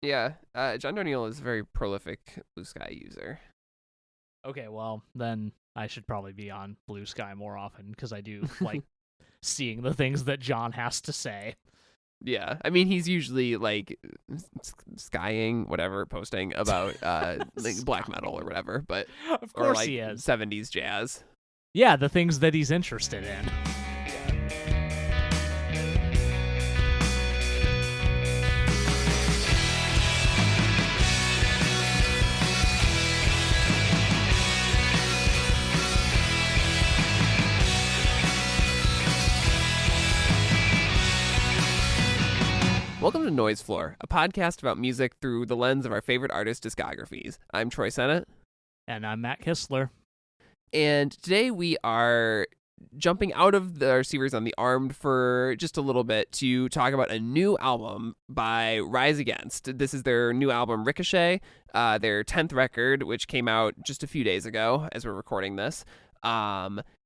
Yeah, John Darnielle is a very prolific Blue Sky user. Okay, well, then I should probably be on Blue Sky more often because I do like seeing the things that John has to say. Yeah, I mean he's usually like skying, whatever, posting about like black metal or Skying. whatever, but Of or course like he is. 70s jazz. Yeah, the things that he's interested in. Welcome to Noise Floor, a podcast about music through the lens of our favorite artists' discographies. I'm Troy Sennett. And I'm Matt Kistler. And today we are jumping out of our series on The Armed for just a little bit to talk about a new album by Rise Against. This is their new album, Ricochet, their 10th record, which came out just a few days ago as we're recording this.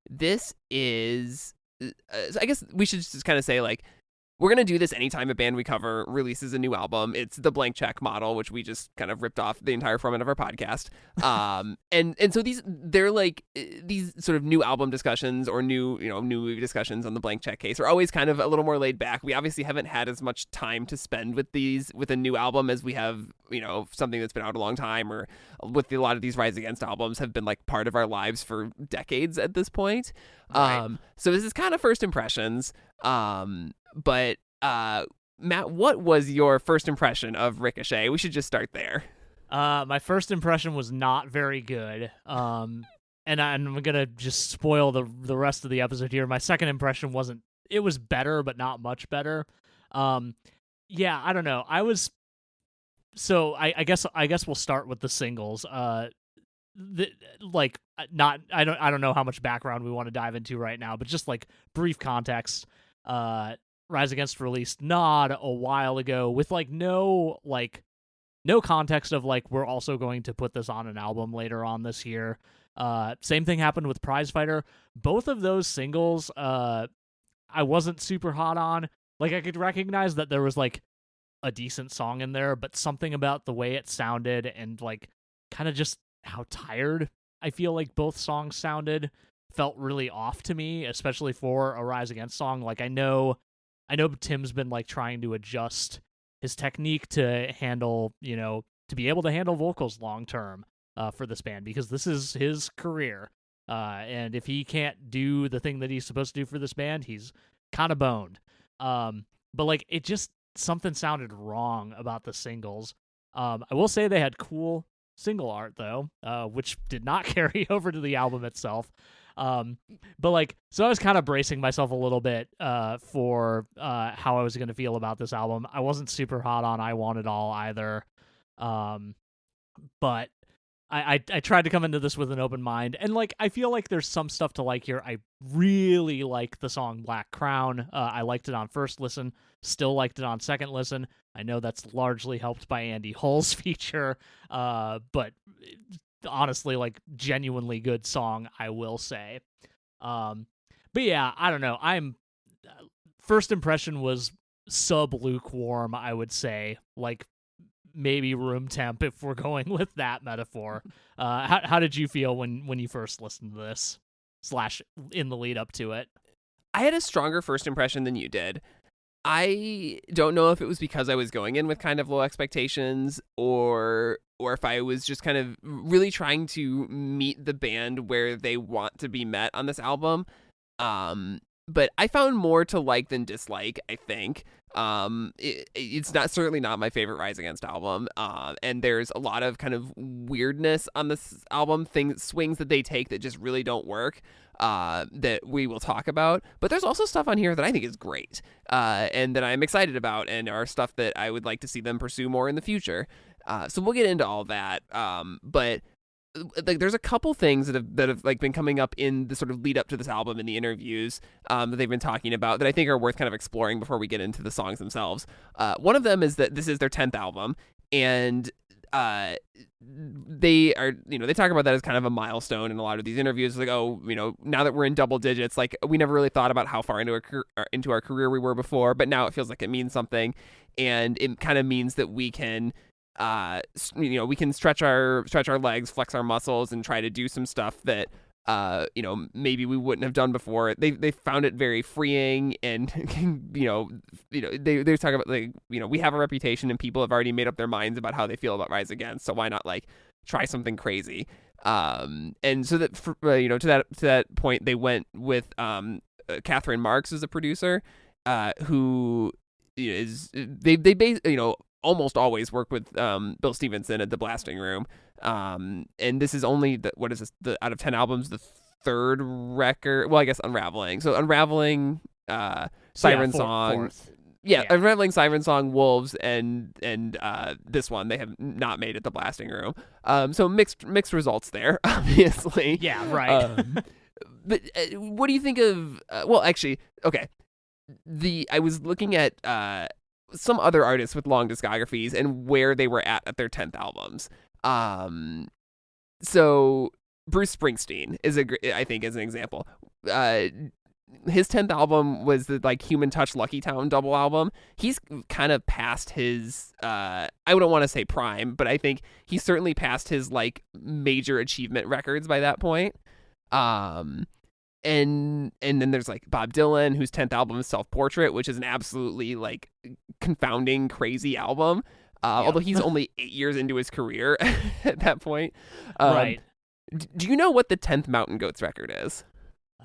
This is, I guess we should just kind of say, like, we're going to do this anytime a band we cover releases a new album. It's the blank check model, which we just kind of ripped off the entire format of our podcast. And so they're like these sort of new album discussions or new movie discussions on the blank check case are always kind of a little more laid back. We obviously haven't had as much time to spend with a new album as we have, something that's been out a long time, or with a lot of these Rise Against albums have been like part of our lives for decades at this point. Right. So this is kind of first impressions. But Matt, what was your first impression of Ricochet? We should just start there. My first impression was not very good. And I'm gonna just spoil the rest of the episode here. My second impression wasn't. It was better, but not much better. Yeah, I don't know. I guess we'll start with the singles. I don't know how much background we want to dive into right now, but just like brief context. Rise Against released Nod a while ago with no context of like we're also going to put this on an album later on this year. Same thing happened with Prizefighter. Both of those singles I wasn't super hot on. Like I could recognize that there was like a decent song in there, but something about the way it sounded and like kind of just how tired I feel like both songs sounded felt really off to me, especially for a Rise Against song. Like I know Tim's been like trying to adjust his technique to handle, to be able to handle vocals long term for this band, because this is his career. And if he can't do the thing that he's supposed to do for this band, he's kind of boned. But like it just something sounded wrong about the singles. I will say they had cool single art though, which did not carry over to the album itself. But like, so I was kind of bracing myself a little bit for how I was going to feel about this album. I wasn't super hot on I Want It All either. But I tried to come into this with an open mind, and like I feel like there's some stuff to like here. I really like the song Black Crown. I liked it on first listen, still liked it on second listen. I know that's largely helped by Andy Hull's feature, but honestly, like genuinely good song, I will say. But yeah, I don't know. First impression was sub lukewarm, I would say, like maybe room temp if we're going with that metaphor. How did you feel when you first listened to this / in the lead up to it? I had a stronger first impression than you did. I don't know if it was because I was going in with kind of low expectations, or if I was just kind of really trying to meet the band where they want to be met on this album. But I found more to like than dislike, I think. It's certainly not my favorite Rise Against album. And there's a lot of kind of weirdness on this album, swings that they take that just really don't work. That we will talk about, but there's also stuff on here that I think is great, and that I'm excited about, and are stuff that I would like to see them pursue more in the future. So we'll get into all that. But like, there's a couple things that have like been coming up in the sort of lead up to this album in the interviews that they've been talking about that I think are worth kind of exploring before we get into the songs themselves. One of them is that this is their 10th album, and they are, they talk about that as kind of a milestone in a lot of these interviews. Like, oh, now that we're in double digits, like we never really thought about how far into our career we were before, but now it feels like it means something, and it kind of means that we can, we can stretch our legs, flex our muscles, and try to do some stuff that maybe we wouldn't have done before. They found it very freeing, and they talk about, like, we have a reputation and people have already made up their minds about how they feel about Rise Against, so why not like try something crazy? And so that to that point, they went with Catherine Marks as a producer, who is almost always work with Bill Stevenson at the Blasting Room. And this is only out of 10 albums, the third record. Well, I guess Unraveling. So Unraveling, Siren Song. Fourth. Unraveling, Siren Song, Wolves, and this one they have not made at the Blasting Room. So mixed results there, obviously. Yeah, right. But what do you think of? Well, actually, okay. I was looking at some other artists with long discographies and where they were at their 10th albums. So Bruce Springsteen I think is an example. His 10th album was the like Human Touch Lucky Town double album. He's kind of past his I wouldn't want to say prime, but I think he's certainly past his like major achievement records by that point. And then there's like Bob Dylan, whose 10th album is Self Portrait, which is an absolutely like confounding, crazy album. Although he's only 8 years into his career at that point. Right. Do you know what the 10th Mountain Goats record is?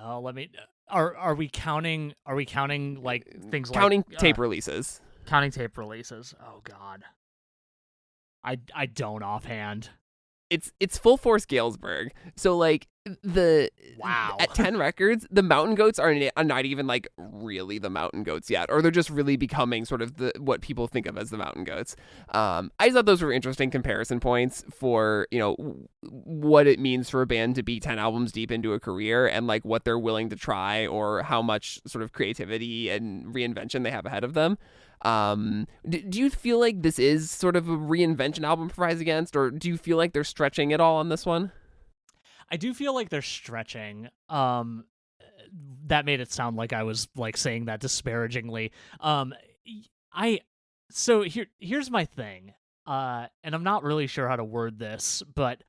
Oh, let me. Are we counting? Are we counting like things counting like tape releases? Counting tape releases. Oh God. I don't offhand. It's Full Force Galesburg. So like wow, at 10 records, the Mountain Goats are not even like really the Mountain Goats yet, or they're just really becoming sort of what people think of as the Mountain Goats. I just thought those were interesting comparison points for what it means for a band to be 10 albums deep into a career, and like what they're willing to try, or how much sort of creativity and reinvention they have ahead of them. Do you feel like this is sort of a reinvention album for Rise Against, or do you feel like they're stretching it all on this one? I do feel like they're stretching. That made it sound like I was like saying that disparagingly. Here's my thing. And I'm not really sure how to word this, but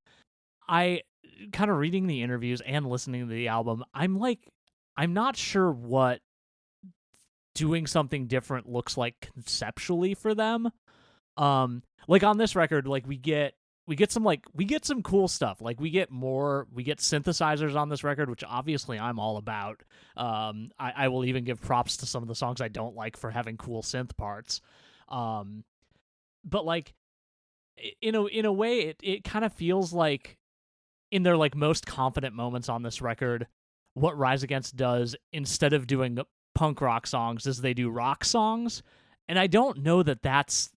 I kind of reading the interviews and listening to the album, I'm not sure what doing something different looks like conceptually for them. Like on this record, like we get some cool stuff. Like we get synthesizers on this record, which obviously I'm all about. I will even give props to some of the songs I don't like for having cool synth parts. But like in a way it kind of feels like in their like most confident moments on this record, what Rise Against does instead of doing punk rock songs is they do rock songs, and I don't know that that's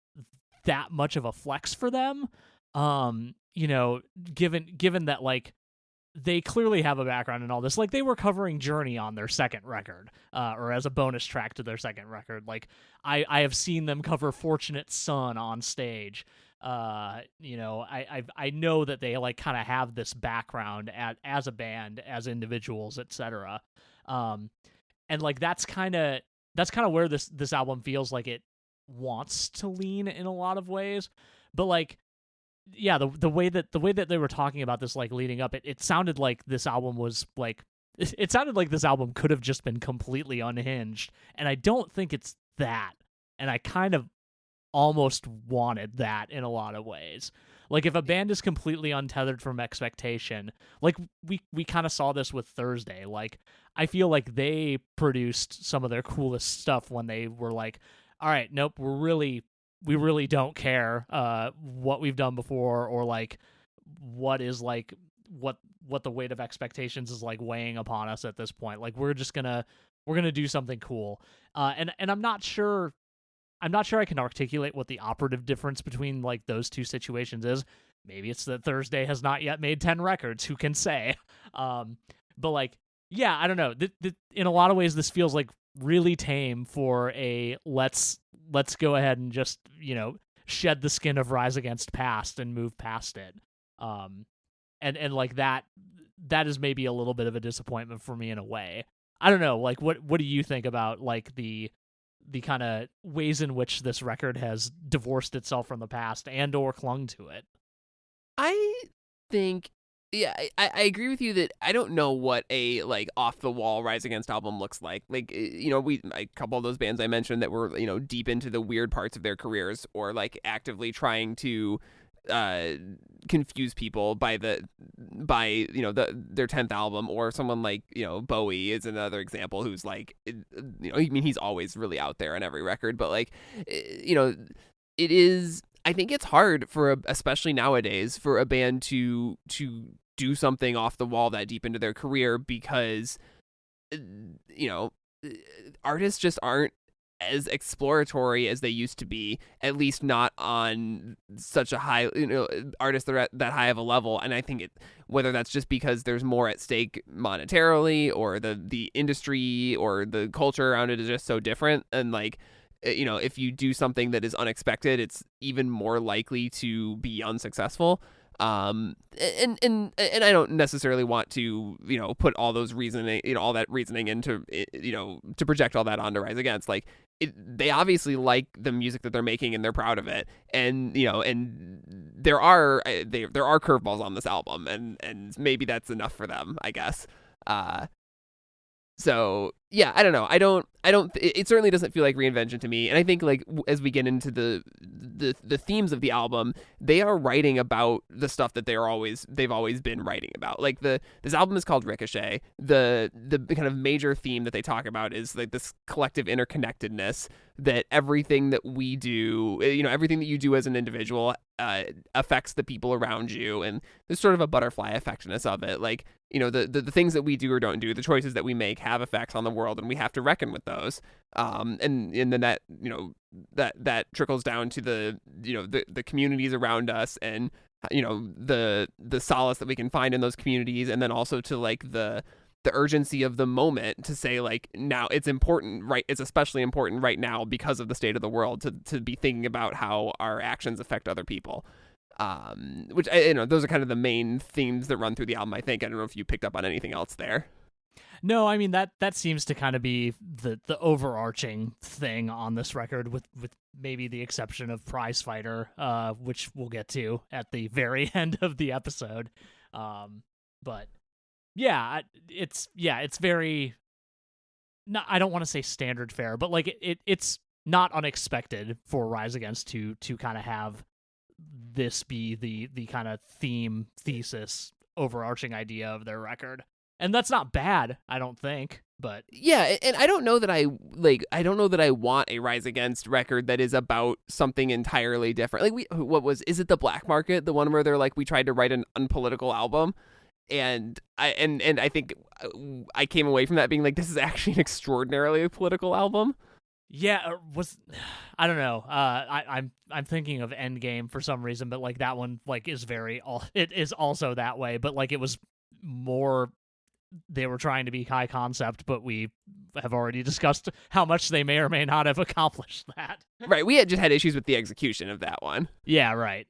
that much of a flex for them. Given that like they clearly have a background in all this, like they were covering Journey on their second record, or as a bonus track to their second record. Like I have seen them cover Fortunate Son on stage. I know that they like kind of have this background as a band, as individuals, etc. And like that's kind of where this album feels like it wants to lean in a lot of ways. But like, yeah, the way that they were talking about this, like leading up, it sounded like this album was like, it sounded like this album could have just been completely unhinged, and I don't think it's that. And I kind of almost wanted that in a lot of ways. Like if a band is completely untethered from expectation, like we kind of saw this with Thursday. Like I feel like they produced some of their coolest stuff when they were like, all right, nope, we really don't care what we've done before, or like what the weight of expectations is like weighing upon us at this point. Like we're gonna do something cool. And I'm not sure I can articulate what the operative difference between like those two situations is. Maybe it's that Thursday has not yet made 10 records. Who can say? But like, yeah, I don't know. In a lot of ways, this feels like really tame for a let's go ahead and just shed the skin of Rise Against past and move past it. And like that is maybe a little bit of a disappointment for me in a way. I don't know, like what do you think about like the kind of ways in which this record has divorced itself from the past and or clung to it? I think, yeah, I agree with you that I don't know what a like off the wall Rise Against album looks like. Like, you know, a couple of those bands I mentioned that were, you know, deep into the weird parts of their careers or like actively trying to confuse people by their 10th album, or someone like, you know, Bowie is another example who's like, you know, I mean, he's always really out there on every record, but like, you know, it is, I think it's hard for especially nowadays for a band to do something off the wall that deep into their career, because you know, artists just aren't as exploratory as they used to be, at least not on such a high, you know, artists that are at that high of a level. And I think whether that's just because there's more at stake monetarily, or the industry or the culture around it is just so different, and like, you know, if you do something that is unexpected, it's even more likely to be unsuccessful. And I don't necessarily want to, you know, put all those reasoning, you know, all that reasoning into, you know, to project all that onto Rise Against. Like, they obviously like the music that they're making and they're proud of it. And, you know, and there are curveballs on this album, and maybe that's enough for them, I guess. So yeah, I don't know. It certainly doesn't feel like reinvention to me. And I think like as we get into the themes of the album, they are writing about the stuff that they've always been writing about. Like this album is called Ricochet. The kind of major theme that they talk about is like this collective interconnectedness, that everything that we do, you know, everything that you do as an individual affects the people around you, and there's sort of a butterfly effectiveness of it. Like, you know, the things that we do or don't do, the choices that we make have effects on the world, and we have to reckon with those. And then that, you know, that trickles down to the, you know, the communities around us, and, you know, the solace that we can find in those communities, and then also to like the urgency of the moment to say like, now it's important, right? It's especially important right now because of the state of the world to be thinking about how our actions affect other people. Which, you know, those are kind of the main themes that run through the album, I think. I don't know if you picked up on anything else there. No, I mean, that seems to kind of be the overarching thing on this record, with maybe the exception of Prize Fighter, which we'll get to at the very end of the episode. But yeah, it's very, not, I don't want to say standard fare, but like it's not unexpected for Rise Against to kind of have this be the kind of thesis overarching idea of their record. And that's not bad, I don't think, but yeah, and I don't know that I want a Rise Against record that is about something entirely different. Like is it The Black Market, the one where they're like, we tried to write an unpolitical album? And I think I came away from that being like, this is actually an extraordinarily political album. Yeah, I don't know. I'm thinking of Endgame for some reason, but like that one like is it is also that way, but like it was more, they were trying to be high concept, but we have already discussed how much they may or may not have accomplished that. Right, we had just had issues with the execution of that one. Yeah, right.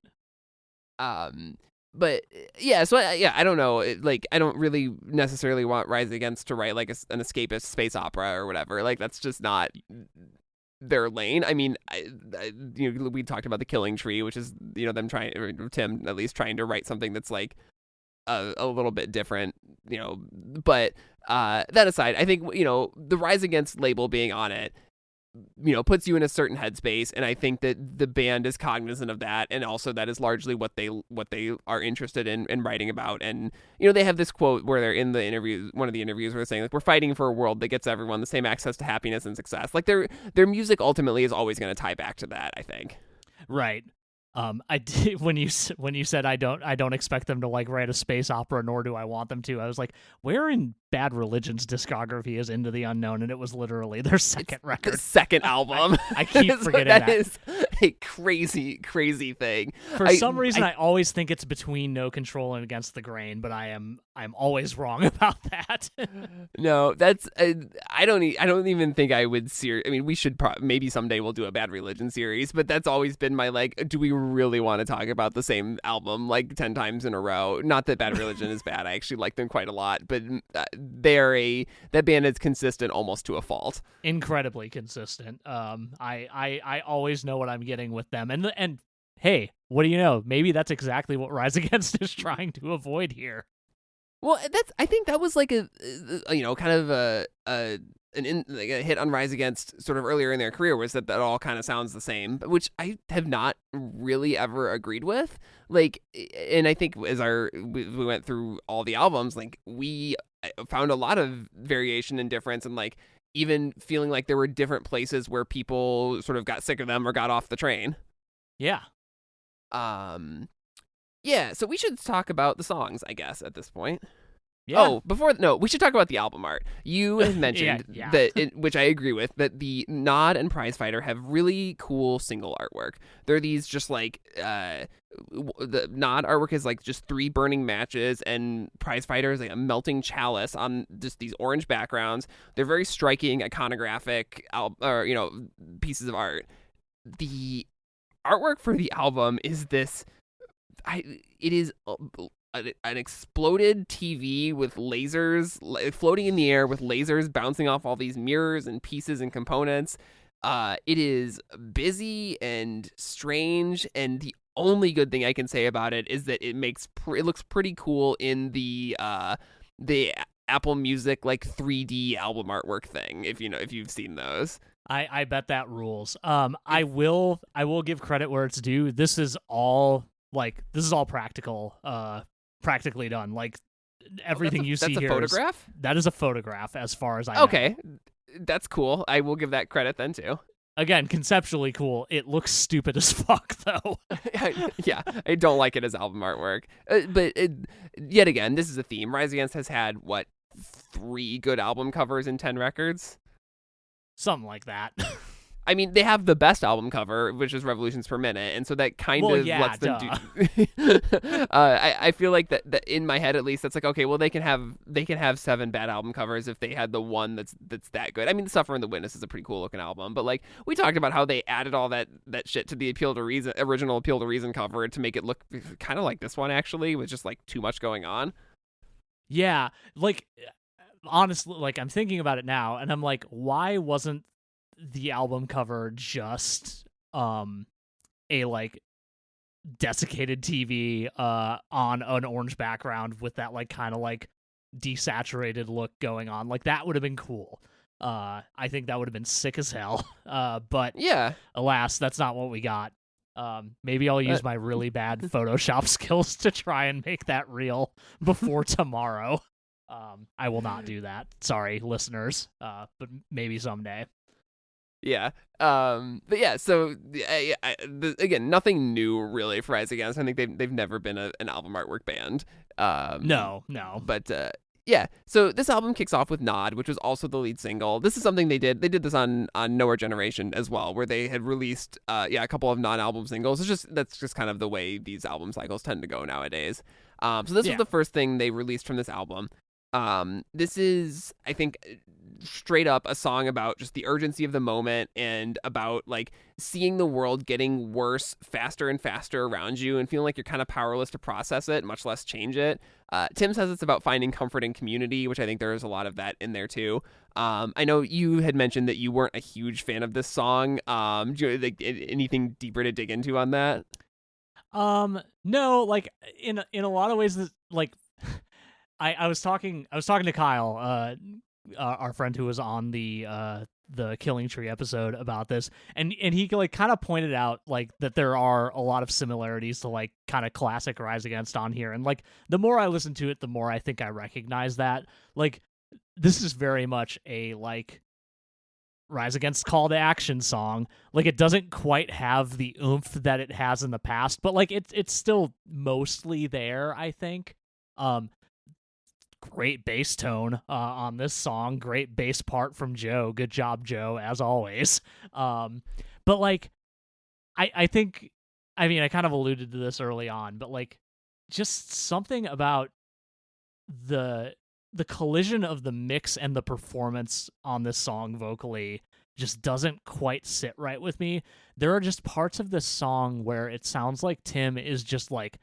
But yeah, so I don't know. Like, I don't really necessarily want Rise Against to write like an escapist space opera or whatever. Like, that's just not their lane. I mean, you know, we talked about The Killing Tree, which is, you know, them trying, or Tim at least trying to write something that's like a little bit different, you know. But that aside, I think, you know, the Rise Against label being on it, you know, puts you in a certain headspace, and I think that the band is cognizant of that, and also that is largely what they are interested in writing about. And, you know, they have this quote where they're in the interview, one of the interviews, where they're saying like, we're fighting for a world that gets everyone the same access to happiness and success. Like, their music ultimately is always going to tie back to that, I think. Right. I did, when you said I don't expect them to like write a space opera, nor do I want them to. I was like, where in Bad Religion's discography is Into the Unknown? And it was literally their second record, second album. I keep forgetting that. a crazy thing. For some reason, I always think it's between No Control and Against the Grain, but I'm always wrong about that. No, that's I don't even think I would I mean, we should maybe someday we'll do a Bad Religion series, but that's always been my like, do we really want to talk about the same album like 10 times in a row? Not that Bad Religion is bad. I actually like them quite a lot, but that band is consistent almost to a fault. Incredibly consistent. I always know what I'm getting with them, and hey, what do you know? Maybe that's exactly what Rise Against is trying to avoid here. Well, I think that was like a kind of like a hit on Rise Against sort of earlier in their career, was that all kind of sounds the same, which I have not really ever agreed with. Like, and I think as we went through all the albums, like we found a lot of variation and difference, and like even feeling like there were different places where people sort of got sick of them or got off the train. Yeah. Yeah, so we should talk about the songs, I guess, at this point. Yeah. Oh, we should talk about the album art. You have mentioned that, which I agree with, that the Nod and Prizefighter have really cool single artwork. They're these just like, the Nod artwork is like just 3 burning matches, and Prizefighter is like a melting chalice on just these orange backgrounds. They're very striking, iconographic, pieces of art. The artwork for the album is this. It is an exploded TV with lasers floating in the air, with lasers bouncing off all these mirrors and pieces and components. It is busy and strange, and the only good thing I can say about it is that it looks pretty cool in the Apple Music like 3D album artwork thing. If you've seen those. I bet that rules. I will give credit where it's due. This is all practically done. Like everything you see here. That's a photograph? That is a photograph, as far as I know. Okay, that's cool. I will give that credit then too. Again, conceptually cool. It looks stupid as fuck, though. Yeah, I don't like it as album artwork. But yet again, this is a theme. Rise Against has had, 3 good album covers in 10 records? Something like that. I mean, they have the best album cover, which is Revolutions Per Minute, and so that kind of lets them do. I feel like that in my head, at least, that's like, okay, well, they can have 7 bad album covers if they had the one that's that good. I mean, The Sufferer and the Witness is a pretty cool looking album, but like we talked about how they added all that shit to the original Appeal to Reason cover to make it look kind of like this one, actually, with just like too much going on. Yeah, like honestly, like I'm thinking about it now, and I'm like, why wasn't the album cover just a like desiccated TV on an orange background with that like kind of like desaturated look going on? Like that would have been cool. I think that would have been sick as hell. But yeah, alas, that's not what we got. Maybe I'll use my really bad Photoshop skills to try and make that real before tomorrow. I will not do that. Sorry, listeners. But maybe someday. Yeah. But yeah, so again, nothing new really for Rise Against. I think they've never been an album artwork band. No. But yeah, so this album kicks off with Nod, which was also the lead single. This is something they did. They did this on Nowhere Generation as well, where they had released a couple of non-album singles. That's just kind of the way these album cycles tend to go nowadays. So this was the first thing they released from this album. This is, I think, straight up a song about just the urgency of the moment and about like seeing the world getting worse faster and faster around you and feeling like you're kind of powerless to process it, much less change it. Tim says it's about finding comfort in community, which I think there is a lot of that in there too. I know you had mentioned that you weren't a huge fan of this song. Do you, like, anything deeper to dig into on that? No, like in a lot of ways, like I was talking to Kyle, our friend who was on the Killing Tree episode about this, and he like kind of pointed out like that there are a lot of similarities to like kind of classic Rise Against on here, and like the more I listen to it, the more I think I recognize that like this is very much a like Rise Against call to action song. Like it doesn't quite have the oomph that it has in the past, but like it's still mostly there, I think. Great bass tone on this song. Great bass part from Joe. Good job, Joe, as always. But like I think, I mean, I kind of alluded to this early on, but like just something about the collision of the mix and the performance on this song vocally just doesn't quite sit right with me. There are just parts of this song where it sounds like Tim is just like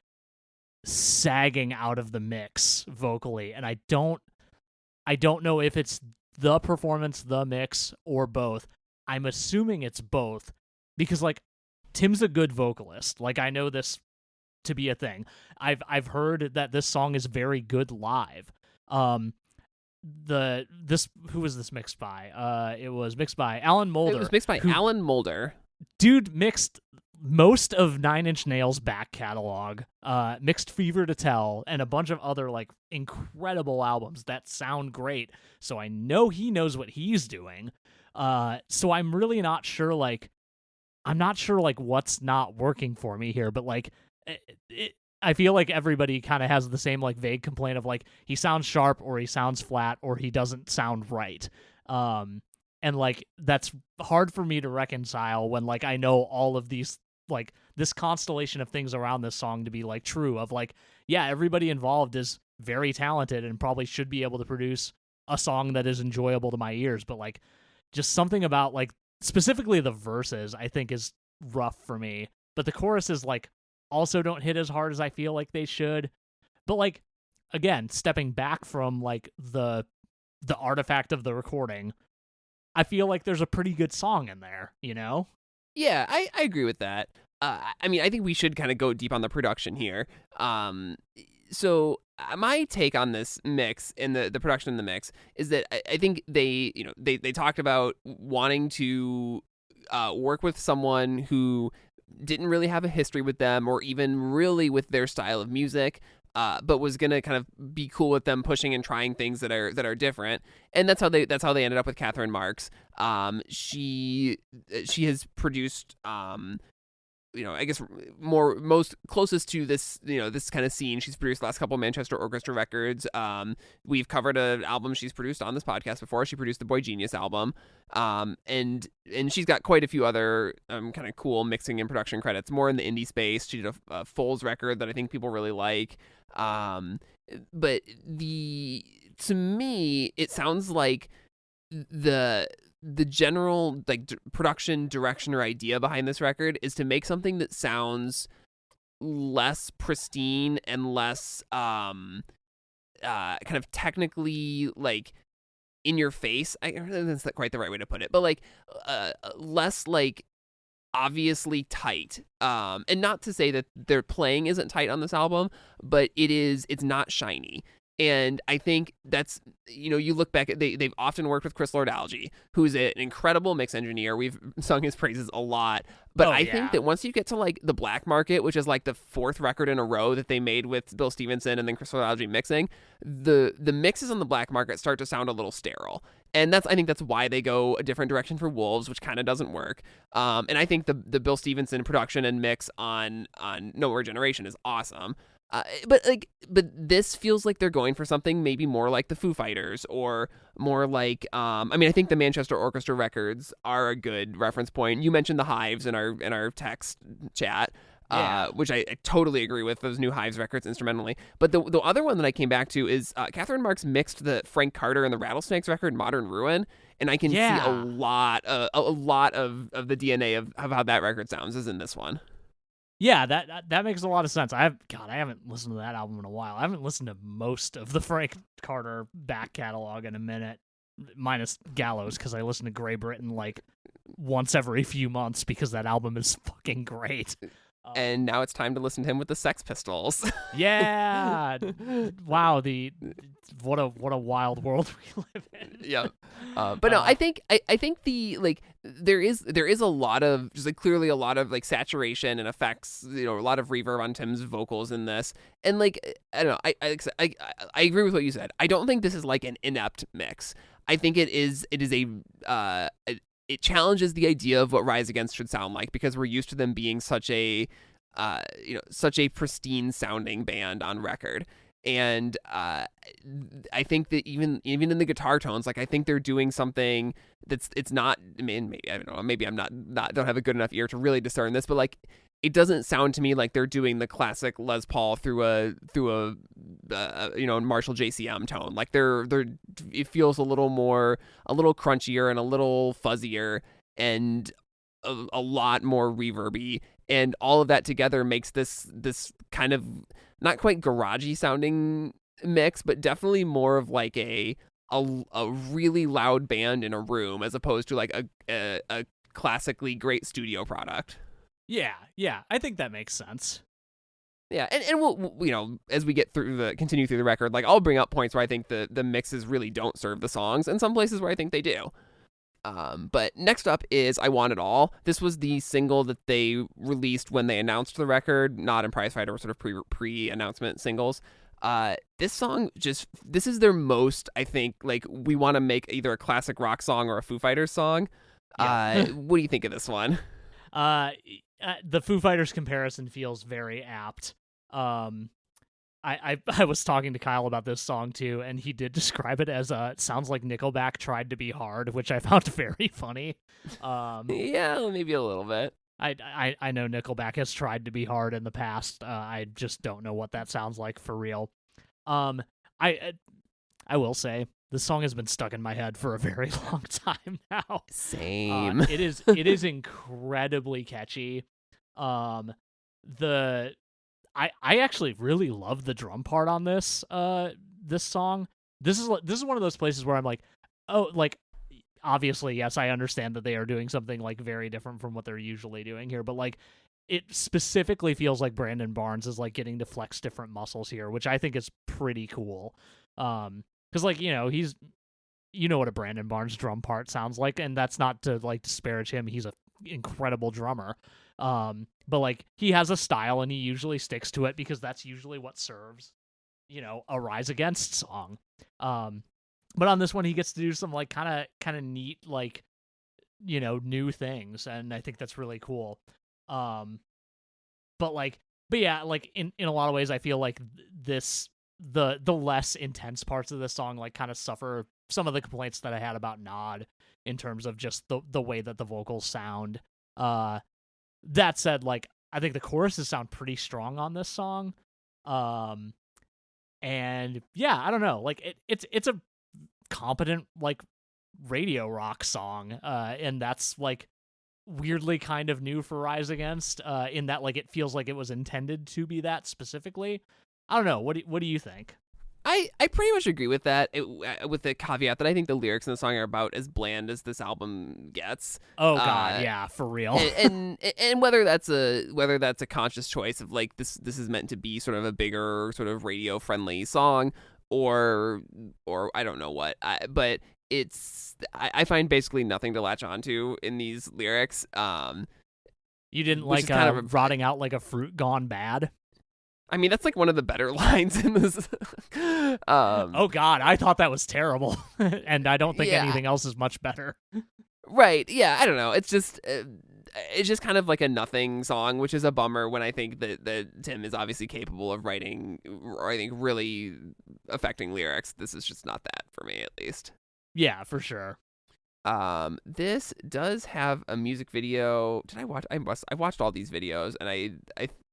sagging out of the mix vocally, and I don't know if it's the performance, the mix, or both. I'm assuming it's both because like Tim's a good vocalist. Like I know this to be a thing. I've heard that this song is very good live. Who was this mixed by? It was mixed by Alan Moulder. It was mixed by Alan Moulder. Dude mixed most of Nine Inch Nails' back catalog, mixed Fever to Tell, and a bunch of other like incredible albums that sound great. So I know he knows what he's doing. So I'm really not sure. Like, I'm not sure like what's not working for me here, but like, I feel like everybody kind of has the same like vague complaint of like he sounds sharp or he sounds flat or he doesn't sound right. And like that's hard for me to reconcile when like I know all of these like this constellation of things around this song to be like true of like, yeah, everybody involved is very talented and probably should be able to produce a song that is enjoyable to my ears, but like just something about like specifically the verses I think is rough for me, but the choruses like also don't hit as hard as I feel like they should. But like again, stepping back from like the artifact of the recording, I feel like there's a pretty good song in there, you know? Yeah, I agree with that. I mean, I think we should kind of go deep on the production here. So my take on this mix and the production in the mix is that I think they talked about wanting to work with someone who didn't really have a history with them or even really with their style of music. But was gonna kind of be cool with them pushing and trying things that are different, and that's how they ended up with Catherine Marks. She has produced I guess most closest to this, this kind of scene. She's produced the last couple of Manchester Orchestra records. We've covered an album she's produced on this podcast before. She produced the Boy Genius album. And she's got quite a few other kind of cool mixing and production credits, more in the indie space. She did a Foles record that I think people really like. But to me, it sounds like the general like production direction or idea behind this record is to make something that sounds less pristine and less kind of technically like in your face. That's not quite the right way to put it, but like less like obviously tight. And not to say that their playing isn't tight on this album, but it's not shiny. And I think that's, you look back at, they've often worked with Chris Lord-Alge, who's an incredible mix engineer. We've sung his praises a lot. But I think that once you get to like the Black Market, which is like the fourth record in a row that they made with Bill Stevenson and then Chris Lord-Alge mixing, the mixes on the Black Market start to sound a little sterile. And I think that's why they go a different direction for Wolves, which kind of doesn't work. And I think the Bill Stevenson production and mix on No More Generation is awesome. But this feels like they're going for something maybe more like the Foo Fighters or more like I think the Manchester Orchestra records are a good reference point. You mentioned the Hives in our text chat, which I totally agree with, those new Hives records instrumentally. But the other one that I came back to is Catherine Marks mixed the Frank Carter and the Rattlesnakes record Modern Ruin, and I can see a lot of the DNA of how that record sounds is in this one. Yeah, that makes a lot of sense. I haven't listened to that album in a while. I haven't listened to most of the Frank Carter back catalog in a minute, minus Gallows, because I listen to Grey Britain like once every few months because that album is fucking great. And now it's time to listen to him with the Sex Pistols. Yeah, wow. What a wild world we live in. Yeah, but no, I think the like there is a lot of just like clearly a lot of like saturation and effects. A lot of reverb on Tim's vocals in this, and like I don't know. I agree with what you said. I don't think this is like an inept mix. I think it is it challenges the idea of what Rise Against should sound like, because we're used to them being such a pristine sounding band on record. And I think that even in the guitar tones, like I think they're doing something it's not. I mean, maybe, I don't know. Maybe I'm not don't have a good enough ear to really discern this, but like it doesn't sound to me like they're doing the classic Les Paul through a Marshall JCM tone. Like they're it feels a little crunchier and a little fuzzier and a lot more reverby, and all of that together makes this kind of not quite garagey sounding mix, but definitely more of like a really loud band in a room as opposed to like a classically great studio product. Yeah, I think that makes sense. Yeah, and we'll as we continue through the record, like I'll bring up points where I think the mixes really don't serve the songs, and some places where I think they do. But next up is I Want It All. This was the single that they released when they announced the record, not in Prize Fighter, or sort of pre-announcement singles. This song this is their most, I think, like we want to make either a classic rock song or a Foo Fighters song. Yeah. What do you think of this one? The Foo Fighters comparison feels very apt. I was talking to Kyle about this song too, and he did describe it as it sounds like Nickelback tried to be hard, which I found very funny. Yeah, maybe a little bit. I know Nickelback has tried to be hard in the past. I just don't know what that sounds like for real. I will say this song has been stuck in my head for a very long time now. Same. It is incredibly catchy. I actually really love the drum part on this song. This is one of those places where I'm like, oh, like obviously, yes, I understand that they are doing something like very different from what they're usually doing here, but like it specifically feels like Brandon Barnes is like getting to flex different muscles here, which I think is pretty cool. Because like, he's, what a Brandon Barnes drum part sounds like, and that's not to like disparage him. He's an incredible drummer. But like he has a style and he usually sticks to it because that's usually what serves, a Rise Against song. But on this one he gets to do some like kind of neat, like, new things, and I think that's really cool. But yeah, like in a lot of ways I feel like the less intense parts of this song like kind of suffer some of the complaints that I had about Nod in terms of just the way that the vocals sound. That said, like I think the choruses sound pretty strong on this song. And yeah, I don't know, like it's a competent like radio rock song, and that's like weirdly kind of new for Rise Against, in that like it feels like it was intended to be that specifically. I don't know. What do you think? I pretty much agree with that, with the caveat that I think the lyrics in the song are about as bland as this album gets. Oh God, yeah, for real. and whether that's a conscious choice of like this is meant to be sort of a bigger sort of radio friendly song, or I don't know what. But I find basically nothing to latch onto in these lyrics. You didn't like kind of rotting out like a fruit gone bad? I mean, that's like one of the better lines in this. Oh God, I thought that was terrible, and I don't think anything else is much better. Right? Yeah, I don't know. It's just kind of like a nothing song, which is a bummer when I think that Tim is obviously capable of writing, or I think really affecting lyrics. This is just not that for me, at least. Yeah, for sure. This does have a music video. Did I watch? I watched all these videos, and I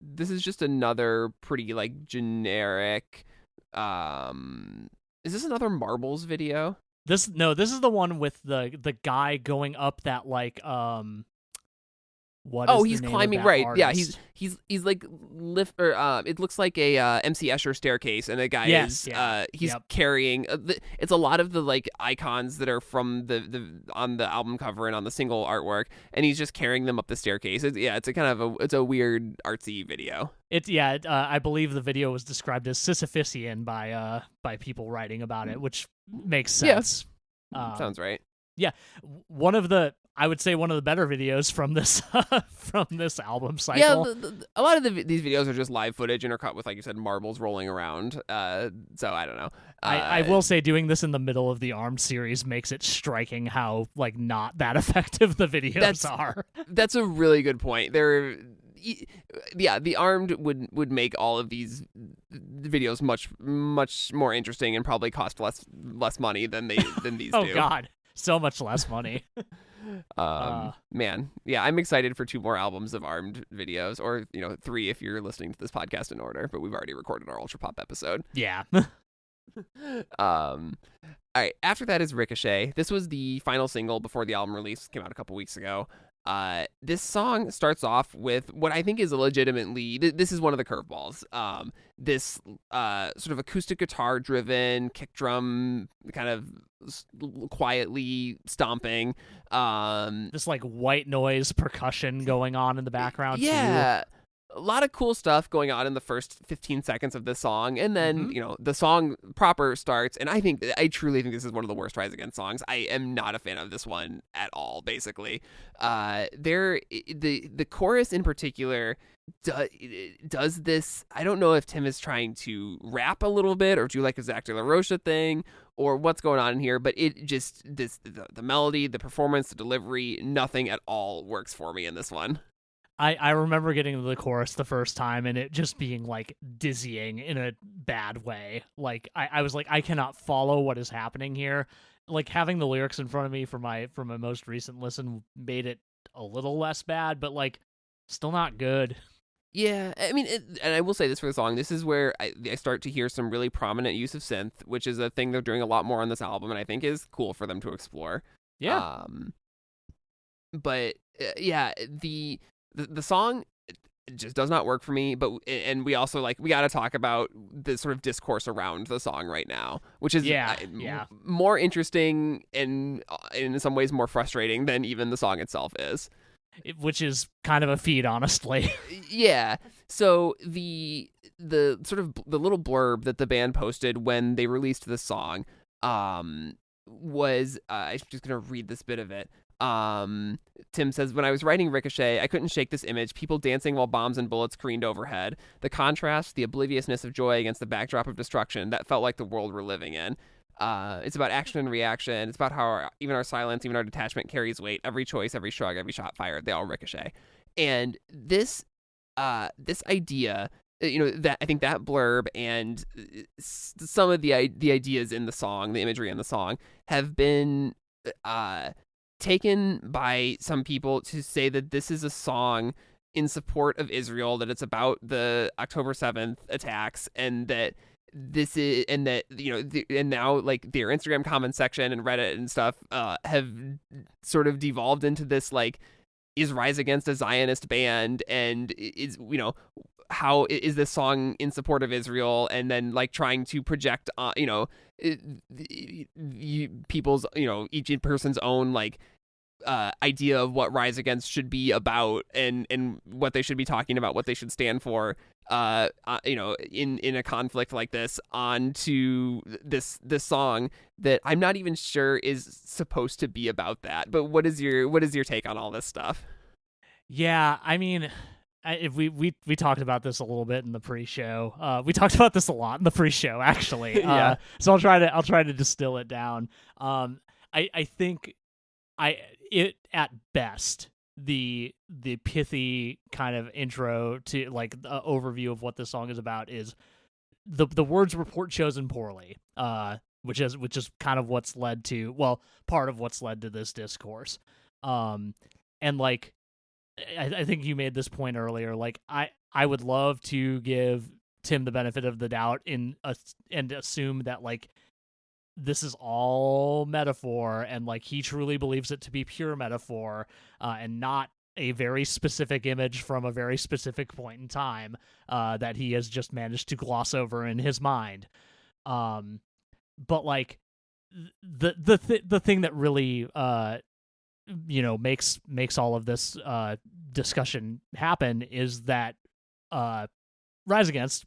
this is just another pretty like generic. Is this another Marbles video? This is the one with the guy going up that like what? Oh, he's climbing, right? Artist? Yeah, he's like it looks like a MC Escher staircase, and the guy he's carrying. It's a lot of the like icons that are from the on the album cover and on the single artwork, and he's just carrying them up the staircase. It's a kind of it's a weird artsy video. I believe the video was described as Sisyphusian by people writing about it, which makes sense. Yeah. Sounds right. Yeah, I would say one of the better videos from this album cycle. Yeah, a lot of these videos are just live footage intercut with, like you said, marbles rolling around. So I don't know. I will say doing this in the middle of the Armed series makes it striking how like not that effective the videos are. That's a really good point. yeah, the Armed would make all of these videos much more interesting and probably cost less money than these Oh do. God, so much less money. Man, yeah, I'm excited for 2 more albums of Armed videos, or 3 if you're listening to this podcast in order. But we've already recorded our Ultra Pop episode. Yeah. All right, after that is Ricochet. This was the final single before the album release. Came out a couple weeks ago. This song starts off with what I think is a legitimately, this is one of the curveballs. This sort of acoustic guitar driven kick drum kind of quietly stomping. This like white noise percussion going on in the background. Yeah. Too. A lot of cool stuff going on in the first 15 seconds of this song, and then the song proper starts, and I truly think this is one of the worst Rise Against songs. I am not a fan of this one at all. Basically, the chorus in particular does this. I don't know if Tim is trying to rap a little bit or do like a Zach De La Rocha thing or what's going on in here, but it just the melody, the performance, the delivery, nothing at all works for me in this one. I remember getting to the chorus the first time and it just being like dizzying in a bad way. Like I was like, I cannot follow what is happening here. Like having the lyrics in front of me for my most recent listen made it a little less bad, but like still not good. Yeah, I mean, and I will say this for the song. This is where I start to hear some really prominent use of synth, which is a thing they're doing a lot more on this album, and I think is cool for them to explore. Yeah. But yeah, the song just does not work for me. And we also we got to talk about the sort of discourse around the song right now, which is more interesting and in some ways more frustrating than even the song itself is. Which is kind of a feat, honestly. Yeah. So the sort of the little blurb that the band posted when they released the song was I'm just gonna read this bit of it. Tim says, when I was writing Ricochet, I couldn't shake this image, people dancing while bombs and bullets careened overhead. The contrast, the obliviousness of joy against the backdrop of destruction, that felt like the world we're living in. It's about action and reaction. It's about how even our silence, even our detachment carries weight. Every choice, every shrug, every shot fired, they all ricochet. And this idea, that I think that blurb and some of the ideas in the song, the imagery in the song, have been taken by some people to say that this is a song in support of Israel, that it's about the October 7th attacks, and that this is, and that and now like their Instagram comment section and Reddit and stuff have sort of devolved into this is Rise Against a Zionist band, and is how is this song in support of Israel, and then trying to project people's each person's own idea of what Rise Against should be about, and what they should be talking about, what they should stand for, in a conflict like this, onto this song that I'm not even sure is supposed to be about that. But what is your take on all this stuff? Yeah, I mean, if we talked about this a little bit in the pre-show. We talked about this a lot in the pre-show, actually. Yeah. So I'll try to distill it down. I think it at best, the pithy kind of intro to the overview of what this song is about is the words were chosen poorly, which is kind of what's led to, well, part of what's led to this discourse. And I think you made this point earlier. I would love to give Tim the benefit of the doubt and assume that this is all metaphor, and he truly believes it to be pure metaphor, and not a very specific image from a very specific point in time that he has just managed to gloss over in his mind. But the thing that really makes all of this discussion happen is that Rise Against,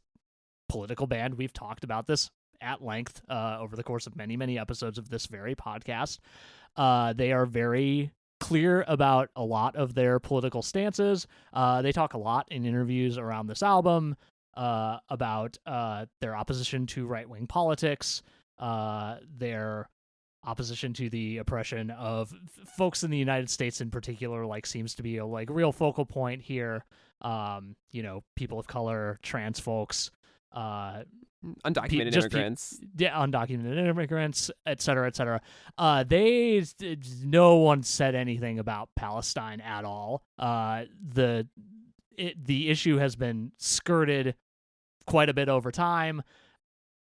political band, we've talked about this at length over the course of many episodes of this very podcast. They are very clear about a lot of their political stances. They talk a lot in interviews around this album about their opposition to right-wing politics, their opposition to the oppression of folks in the United States in particular, seems to be a real focal point here. People of color, trans folks, undocumented immigrants. Undocumented immigrants, et cetera, et cetera. No one said anything about Palestine at all. The issue has been skirted quite a bit over time.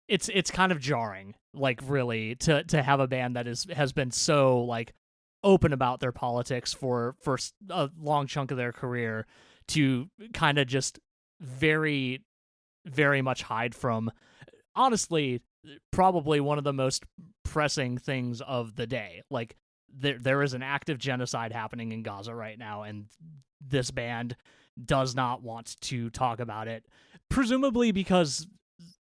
It's kind of jarring, like, really, to have a band that has been so, like, open about their politics for a long chunk of their career to kind of just very, very much hide from, honestly, probably one of the most pressing things of the day. Like, there is an active genocide happening in Gaza right now, and this band does not want to talk about it, presumably because,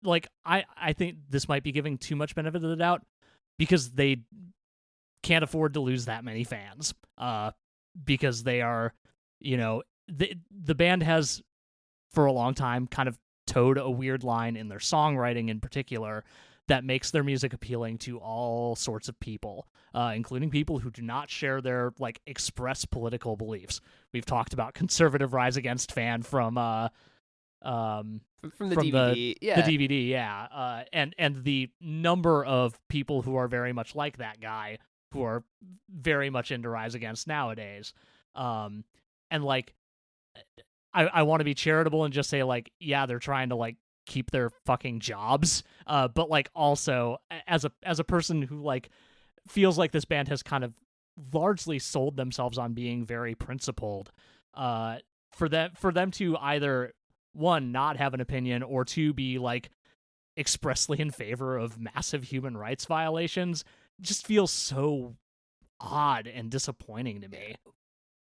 like, I think this might be giving too much benefit of the doubt, because they can't afford to lose that many fans, because they are, the band has for a long time kind of towed a weird line in their songwriting in particular that makes their music appealing to all sorts of people, including people who do not share their, like, express political beliefs. We've talked about Conservative Rise Against fan from the DVD, the DVD, yeah, and the number of people who are very much like that guy, who are very much into Rise Against nowadays, and, like, I want to be charitable and just say, like, yeah, they're trying to, like, keep their fucking jobs, but, like, also as a person who, like, feels like this band has kind of largely sold themselves on being very principled, for them to either, one, not have an opinion, or two, be, like, expressly in favor of massive human rights violations, just feels so odd and disappointing to me.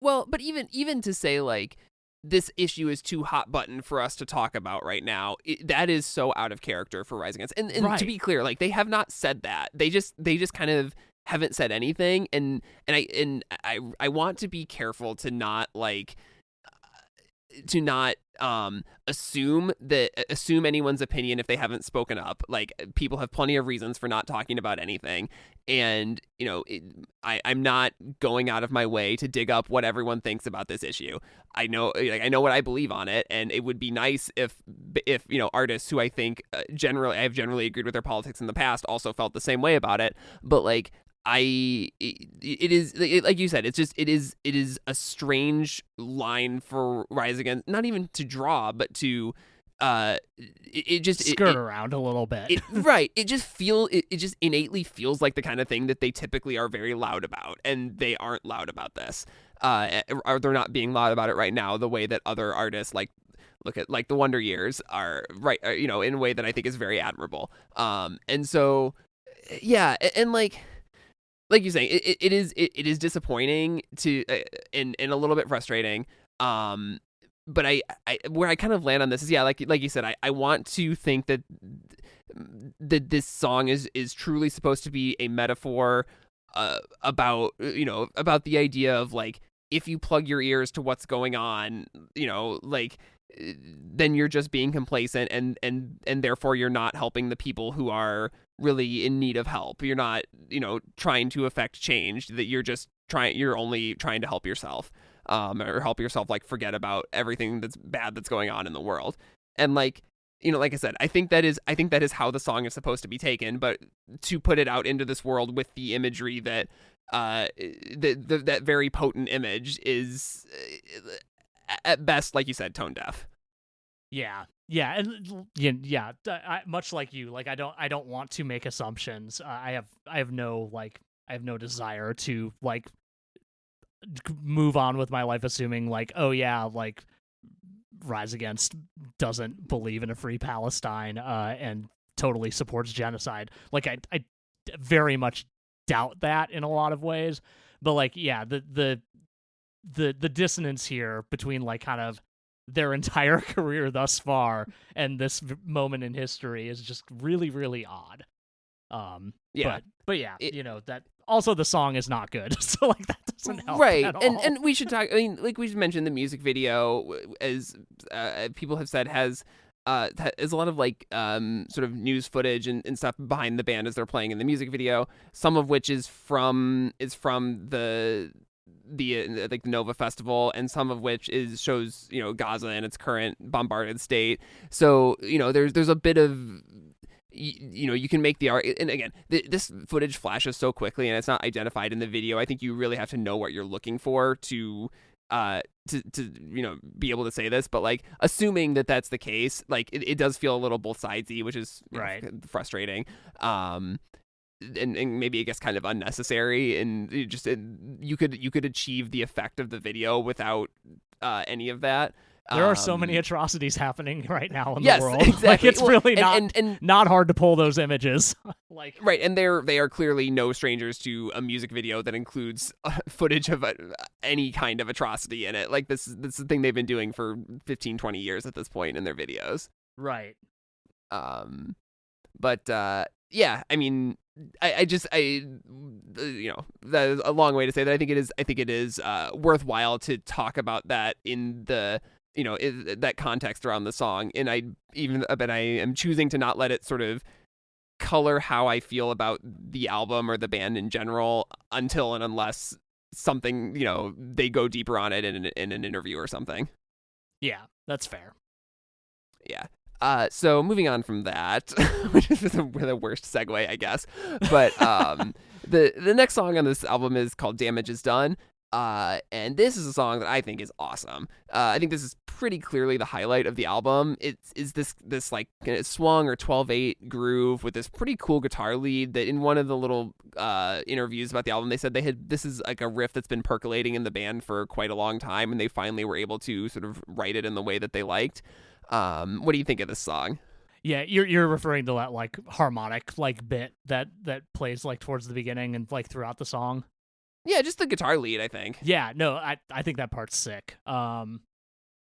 Well, but even to say, like, this issue is too hot button for us to talk about right now, that is so out of character for Rise Against. And right. To be clear, like, they have not said that. They just kind of haven't said anything. And I want to be careful to not, like, assume anyone's opinion if they haven't spoken up. Like, people have plenty of reasons for not talking about anything, and I'm not going out of my way to dig up what everyone thinks about this issue. I know what I believe on it, and it would be nice if artists who I think I've generally agreed with their politics in the past also felt the same way about it. But, like, it is like you said, it is a strange line for Rise Against, not even to draw, but to skirt around a little bit. Right. It just innately feels like the kind of thing that they typically are very loud about, and they aren't loud about this. Or they're not being loud about it right now the way that other artists, like, look at, like, the Wonder Years are, right, in a way that I think is very admirable. And so, yeah, and like you're saying, it is disappointing to and a little bit frustrating. But I where I kind of land on this is, yeah, like you said, I want to think that this song is truly supposed to be a metaphor about the idea of, like, if you plug your ears to what's going on, like, then you're just being complacent, and therefore you're not helping the people who are really in need of help. You're not, trying to affect change, that you're only trying to help yourself, or help yourself, like, forget about everything that's bad that's going on in the world. And, like, like I said, I think that is how the song is supposed to be taken, but to put it out into this world with the imagery that that very potent image is, at best, like you said, tone deaf. Yeah, and much like you, like, I don't want to make assumptions. I have no desire to, like, move on with my life assuming, like, oh yeah, like, Rise Against doesn't believe in a free Palestine and totally supports genocide. Like, I very much doubt that in a lot of ways. But, like, yeah, the dissonance here between, like, kind of their entire career thus far and this moment in history is just really, really odd. Yeah, but yeah, that also the song is not good, so, like, that doesn't help, right? At all. And we should talk. I mean, like, we should mention the music video, as people have said, has a lot of, like, sort of news footage and stuff behind the band as they're playing in the music video. Some of which is from the the like Nova Festival, and some of which shows Gaza in its current bombarded state. So there's a bit of you can make the art, and again, this footage flashes so quickly and it's not identified in the video. I think you really have to know what you're looking for to be able to say this, but like assuming that that's the case, like it does feel a little both sidesy, which is right, frustrating, and maybe I guess kind of unnecessary, and you could achieve the effect of the video without any of that. There are so many atrocities happening right now in yes, the world. Exactly. Like it's really and not hard to pull those images. Like right, and they are clearly no strangers to a music video that includes footage of any kind of atrocity in it. Like this is the thing they've been doing for 15, 20 years at this point in their videos. Right. But yeah, I mean, that is a long way to say that I think it is worthwhile to talk about that in the that context around the song, and I am choosing to not let it sort of color how I feel about the album or the band in general until and unless something they go deeper on it in an interview or something. Yeah, that's fair. Yeah. So moving on from that, which is the worst segue, I guess. But the next song on this album is called "Damage Is Done." And this is a song that I think is awesome. I think this is pretty clearly the highlight of the album. It is this like swung or 12/8 groove with this pretty cool guitar lead that in one of the little interviews about the album, they said this is like a riff that's been percolating in the band for quite a long time, and they finally were able to sort of write it in the way that they liked. What do you think of this song? Yeah, you're referring to that like harmonic like bit that plays like towards the beginning and like throughout the song. Yeah, just the guitar lead, I think. Yeah, no, I think that part's sick.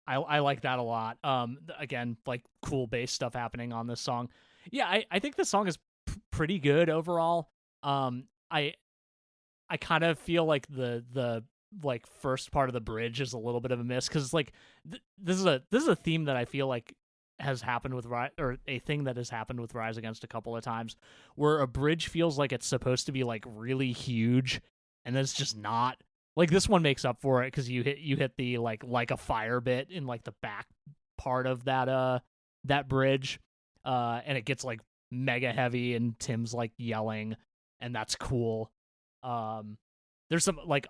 I like that a lot. Again, like cool bass stuff happening on this song. Yeah, I think the song is pretty good overall. I kind of feel like the like first part of the bridge is a little bit of a miss, because like this is a theme that I feel like has happened with or a thing that has happened with Rise Against a couple of times, where a bridge feels like it's supposed to be like really huge, and then it's just not. Like this one makes up for it because you hit the like a fire bit in like the back part of that bridge, and it gets like mega heavy, and Tim's like yelling, and that's cool. There's some like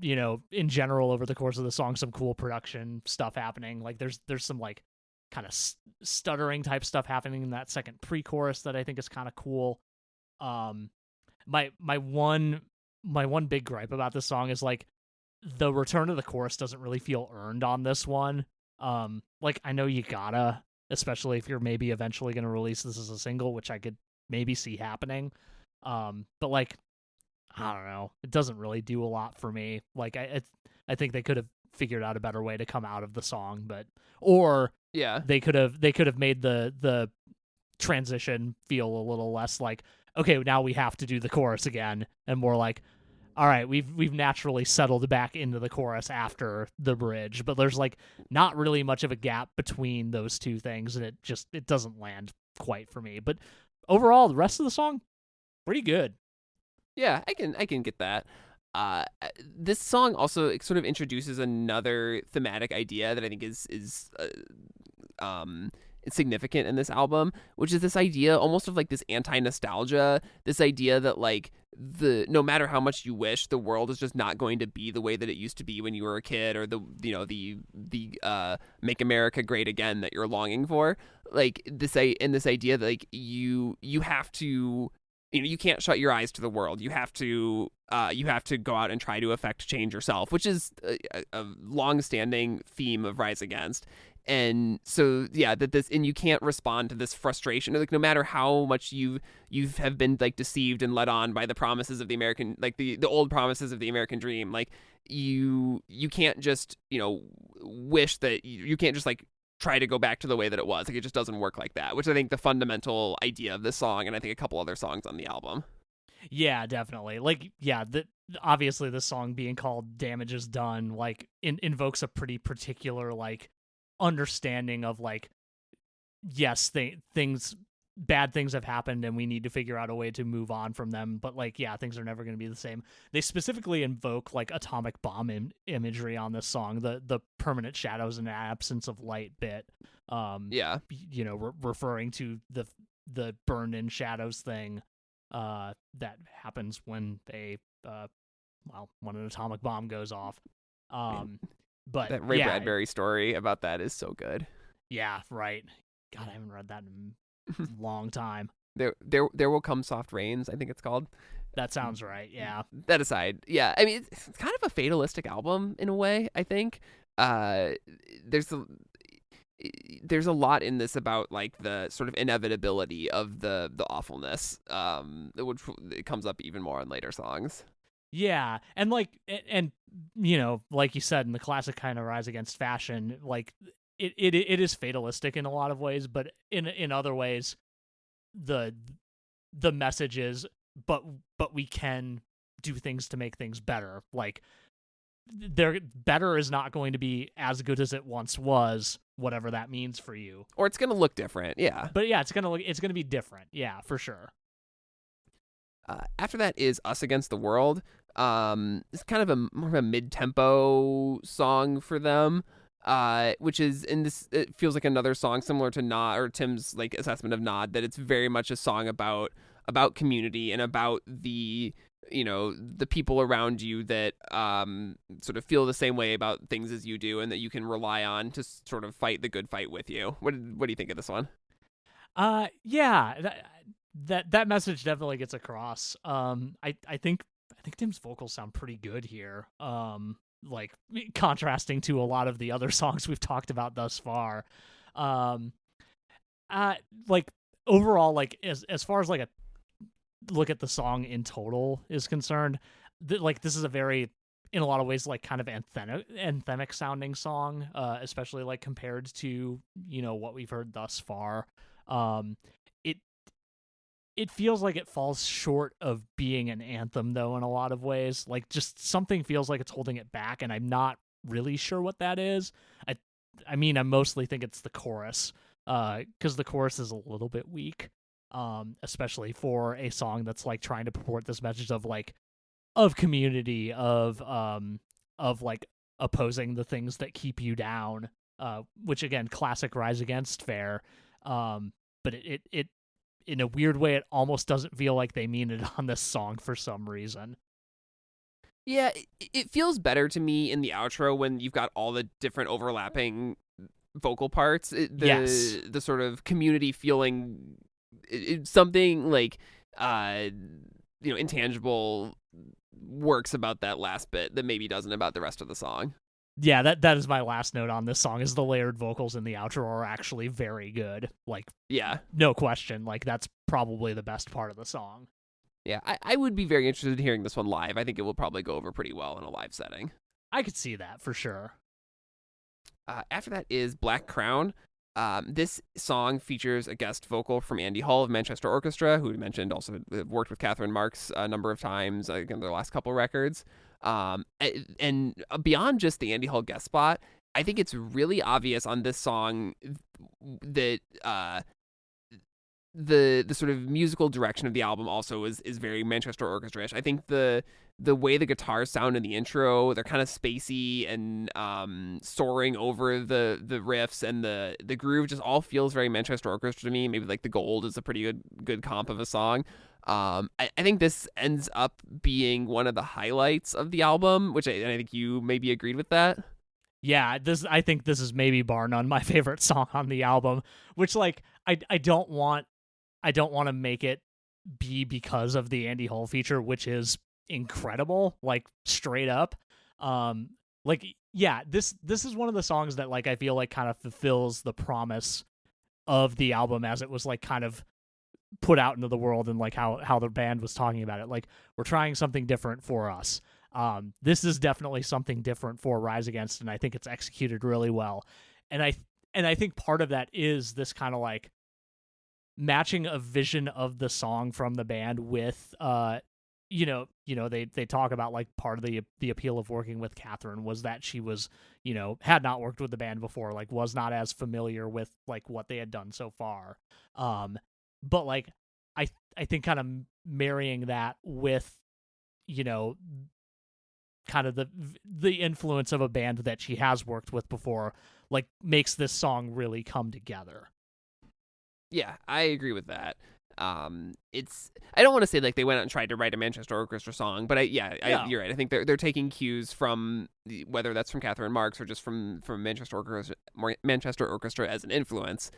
in general over the course of the song, some cool production stuff happening. Like there's some like kind of stuttering type stuff happening in that second pre-chorus that I think is kind of cool. My one big gripe about this song is like the return of the chorus doesn't really feel earned on this one. Like I know you gotta, especially if you're maybe eventually going to release this as a single, which I could maybe see happening. But like, I don't know, it doesn't really do a lot for me. Like I think they could have figured out a better way to come out of the song, or yeah, they could have made the transition feel a little less like, okay, now we have to do the chorus again, and more like, all right, we've naturally settled back into the chorus after the bridge, but there's like not really much of a gap between those two things, and it doesn't land quite for me. But overall, the rest of the song, pretty good. Yeah, I can get that. This song also sort of introduces another thematic idea that I think is significant in this album, which is this idea almost of like this anti-nostalgia, this idea that like no matter how much you wish, the world is just not going to be the way that it used to be when you were a kid, or the Make America Great Again that you're longing for. Like this idea that like you have to, you can't shut your eyes to the world. You have to go out and try to affect change yourself, which is a long-standing theme of Rise Against. And so yeah, and you can't respond to this frustration, like no matter how much you have been like deceived and led on by the promises of the American, like the old promises of the American dream. Like you can't just wish that you can't just like try to go back to the way that it was. Like it just doesn't work like that, which I think the fundamental idea of this song, and I think a couple other songs on the album. Yeah, definitely. Like, yeah, obviously this song being called "Damage Is Done" like invokes a pretty particular like understanding of like, yes, things bad things have happened and we need to figure out a way to move on from them, but like, yeah, things are never going to be the same. They specifically invoke like atomic bomb imagery on this song, the permanent shadows and absence of light bit, Yeah. referring to the burned in shadows thing that happens when when an atomic bomb goes off. But that Ray Bradbury story about that is so good. Yeah, right. God, I haven't read that in a long time. There will come soft rains, I think it's called. That sounds right. Yeah. That aside, yeah, I mean, it's kind of a fatalistic album in a way. I think there's a lot in this about like the sort of inevitability of the awfulness, which it comes up even more in later songs. Yeah, and like like you said, in the classic kind of Rise Against fashion, like it is fatalistic in a lot of ways, but in other ways, the message is, but we can do things to make things better. Like better is not going to be as good as it once was, whatever that means for you. Or it's gonna look different, yeah. But yeah, it's gonna be different, yeah, for sure. After that is Us Against the World. It's kind of more of a mid-tempo song for them, which is in this. It feels like another song similar to Nod, or Tim's like assessment of Nod, that it's very much a song about community and about the people around you that sort of feel the same way about things as you do, and that you can rely on to sort of fight the good fight with you. What do you think of this one? Yeah, that message definitely gets across. I think Tim's vocals sound pretty good here. Like contrasting to a lot of the other songs we've talked about thus far. Like overall, like as far as like a look at the song in total is concerned, like this is a very, in a lot of ways, like kind of anthemic sounding song, especially like compared to what we've heard thus far. It feels like it falls short of being an anthem, though, in a lot of ways. Like, just something feels like it's holding it back, and I'm not really sure what that is. I mean, I mostly think it's the chorus, because the chorus is a little bit weak, especially for a song that's, like, trying to purport this message of, like, of community, of like, opposing the things that keep you down, which, again, classic Rise Against fare, but it in a weird way, it almost doesn't feel like they mean it on this song for some reason. Yeah, it feels better to me in the outro when you've got all the different overlapping vocal parts. Yes. The sort of community feeling, something like, intangible works about that last bit that maybe doesn't about the rest of the song. Yeah, that is my last note on this song, is the layered vocals in the outro are actually very good. Like, yeah, no question. Like, that's probably the best part of the song. Yeah, I would be very interested in hearing this one live. I think it will probably go over pretty well in a live setting. I could see that for sure. After that is Black Crown. This song features a guest vocal from Andy Hall of Manchester Orchestra, who we mentioned also worked with Catherine Marks a number of times in their last couple records. And beyond just the Andy Hall guest spot, I think it's really obvious on this song that the sort of musical direction of the album also is very Manchester Orchestra-ish. I think the way the guitars sound in the intro, they're kind of spacey and soaring over the riffs, and the groove just all feels very Manchester Orchestra to me. Maybe like The Gold is a pretty good comp of a song. I think this ends up being one of the highlights of the album, which I think you maybe agreed with that. Yeah, I think this is maybe bar none my favorite song on the album, which like I don't want to make it be because of the Andy Hall feature, which is incredible, like straight up. Like yeah, this is one of the songs that like I feel like kind of fulfills the promise of the album as it was like kind of put out into the world, and like how the band was talking about it. Like, we're trying something different for us. This is definitely something different for Rise Against, and I think it's executed really well. And I think part of that is this kind of like matching a vision of the song from the band with they talk about like part of the appeal of working with Catherine was that she was, had not worked with the band before, like was not as familiar with like what they had done so far. but like I think kind of marrying that with, you know, kind of the influence of a band that she has worked with before, like makes this song really come together. Yeah, I agree with that. It's I don't want to say like they went out and tried to write a Manchester Orchestra song, but you're right. I think they're taking cues from whether that's from Catherine Marks or just from Manchester Orchestra as an influence.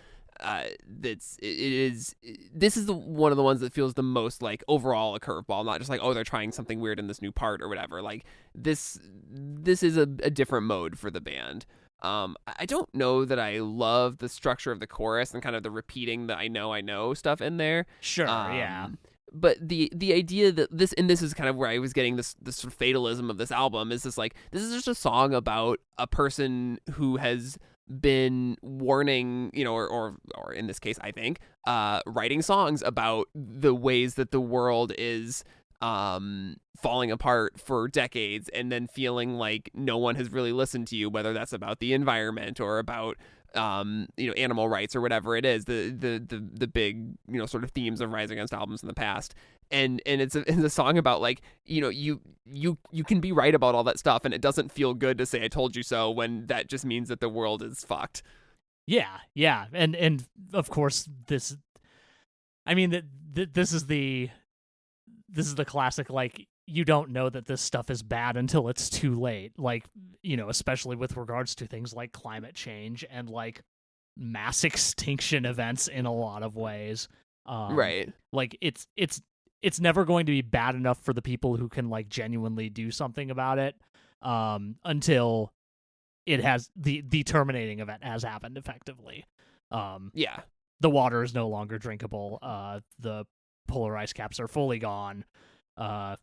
This is one of the ones that feels the most like overall a curveball, not just like, oh, they're trying something weird in this new part or whatever. Like this is a different mode for the band. I don't know that I love the structure of the chorus and kind of the repeating the I know stuff in there. Sure, yeah. But the idea that this is kind of where I was getting this sort of fatalism of this album is this like, this is just a song about a person who has been warning, you know, or in this case, I think, writing songs about the ways that the world is falling apart for decades, and then feeling like no one has really listened to you, whether that's about the environment or about you know, animal rights or whatever it is, the big, you know, sort of themes of Rise Against albums in the past. And it's a song about like, you know, you can be right about all that stuff, and it doesn't feel good to say I told you so when that just means that the world is fucked. Yeah, and of course this, I mean this is the classic, like, you don't know that this stuff is bad until it's too late. Like, you know, especially with regards to things like climate change and like mass extinction events in a lot of ways. Right. Like it's never going to be bad enough for the people who can like genuinely do something about it, until it has the terminating event has happened effectively. Yeah. The water is no longer drinkable. The polar ice caps are fully gone. The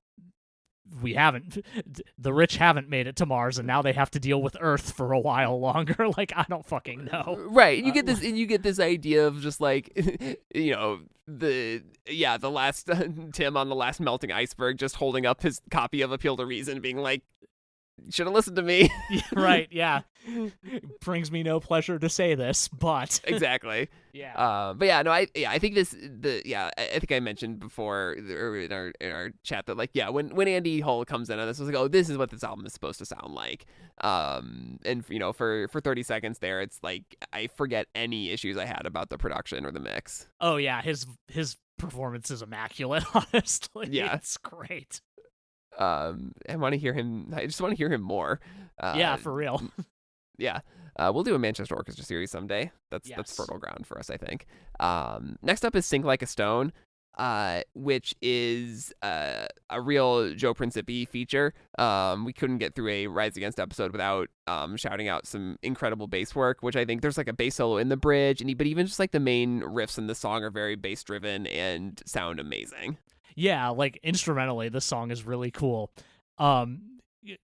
rich haven't made it to Mars, and now they have to deal with Earth for a while longer. Like, I don't fucking know. Right. You get this idea of just like, you know, the last Tim on the last melting iceberg just holding up his copy of Appeal to Reason, being like, should have listened to me. Right, yeah. Brings me no pleasure to say this, but exactly. Yeah. But yeah, no, I think I think I mentioned before or in our chat that like, yeah, when Andy Hull comes in on this, I was like, oh, this is what this album is supposed to sound like. And you know, for 30 seconds there, it's like I forget any issues I had about the production or the mix. Oh yeah, his performance is immaculate, honestly. Yeah. It's great. I want to hear him. I just want to hear him more. Yeah, for real. Yeah. We'll do a Manchester Orchestra series someday. That's fertile ground for us, I think. Next up is Sink Like a Stone, which is a real Joe Principi feature. We couldn't get through a Rise Against episode without shouting out some incredible bass work, which I think there's like a bass solo in the bridge, but even just like the main riffs in the song are very bass driven and sound amazing. Yeah, like instrumentally, this song is really cool.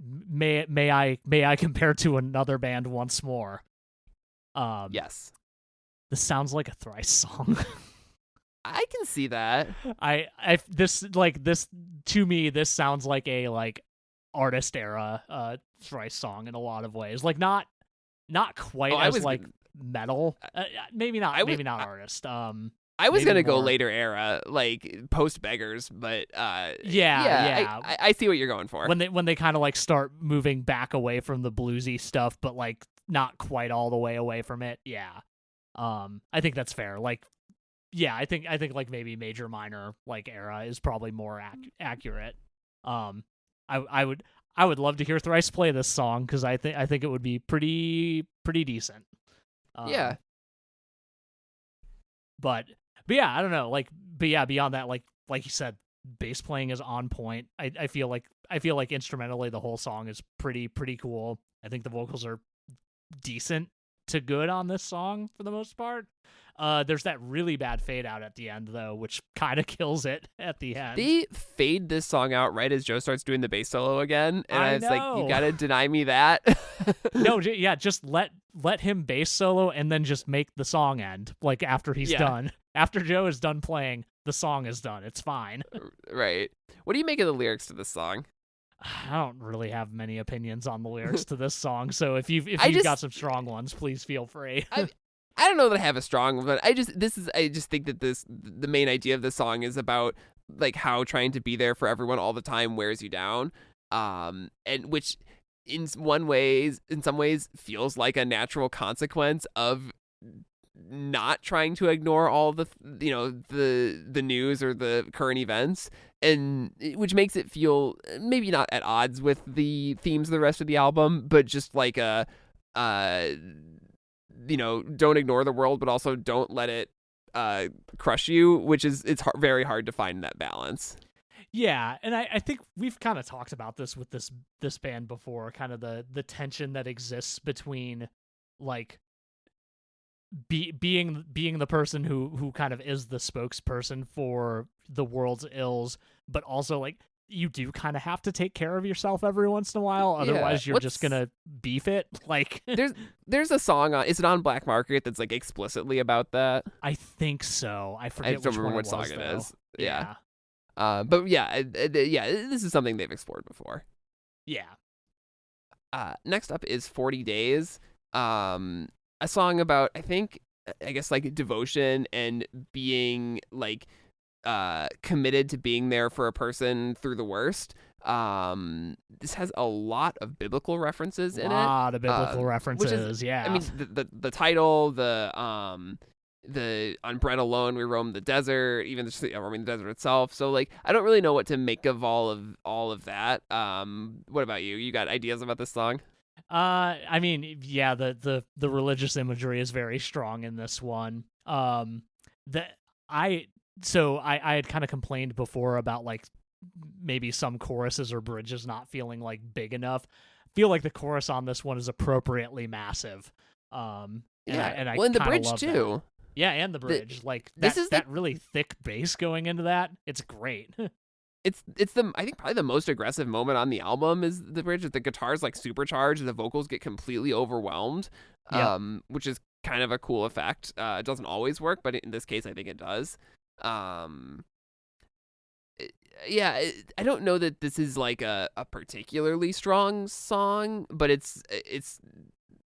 May I compare to another band once more? Yes. This sounds like a Thrice song. I can see that. This to me, this sounds like a like artist era Thrice song in a lot of ways. Like not quite as like metal. Maybe not artist. I was gonna go later era, like post Beggars, but yeah. I see what you're going for. When they kind of like start moving back away from the bluesy stuff, but like not quite all the way away from it. Yeah, I think that's fair. Like, yeah, I think like maybe major minor like era is probably more accurate. I would love to hear Thrice play this song because I think it would be pretty decent. Yeah. But yeah, I don't know. Like, but yeah, beyond that, like you said, bass playing is on point. I feel like instrumentally the whole song is pretty cool. I think the vocals are decent to good on this song for the most part. There's that really bad fade out at the end though, which kind of kills it at the end. They fade this song out right as Joe starts doing the bass solo again, and I was know. like, you gotta deny me that. No, yeah, just let him bass solo and then just make the song end. Like after he's done, after Joe is done playing, the song is done. It's fine. Right. What do you make of the lyrics to this song? I don't really have many opinions on the lyrics to this song, so if you've got some strong ones, please feel free. I don't know that I have a strong one, but I just think that the main idea of this song is about like how trying to be there for everyone all the time wears you down. And which in some ways feels like a natural consequence of not trying to ignore all the the news or the current events, and which makes it feel maybe not at odds with the themes of the rest of the album, but just like a don't ignore the world, but also don't let it crush you, which is very hard to find that balance. Yeah, and I think we've kind of talked about this with this band before, kind of the tension that exists between like being the person who kind of is the spokesperson for the world's ills, but also like you do kind of have to take care of yourself every once in a while, otherwise you're just gonna beef it. Like there's a song on, is it on Black Market, that's like explicitly about that? I think so. I forget don't which remember one what it song was, it though. is. Yeah. But yeah, this is something they've explored before. Yeah. Next up is 40 Days. A song about, I guess like devotion and being like committed to being there for a person through the worst. This has a lot of biblical references in it. A lot of biblical references, yeah. I mean, the title, the on bread alone we roam the desert, even roaming the desert itself. So like, I don't really know what to make of all of that. What about you? You got ideas about this song? I mean, yeah, the religious imagery is very strong in this one. I had kind of complained before about like maybe some choruses or bridges not feeling like big enough. I feel like the chorus on this one is appropriately massive. And the bridge too. That. Yeah, and the bridge, that really thick bass going into that, it's great. It's I think probably the most aggressive moment on the album is the bridge. The guitar's like supercharged, the vocals get completely overwhelmed, which is kind of a cool effect. It doesn't always work, but in this case, I think it does. I don't know that this is like a particularly strong song, but it's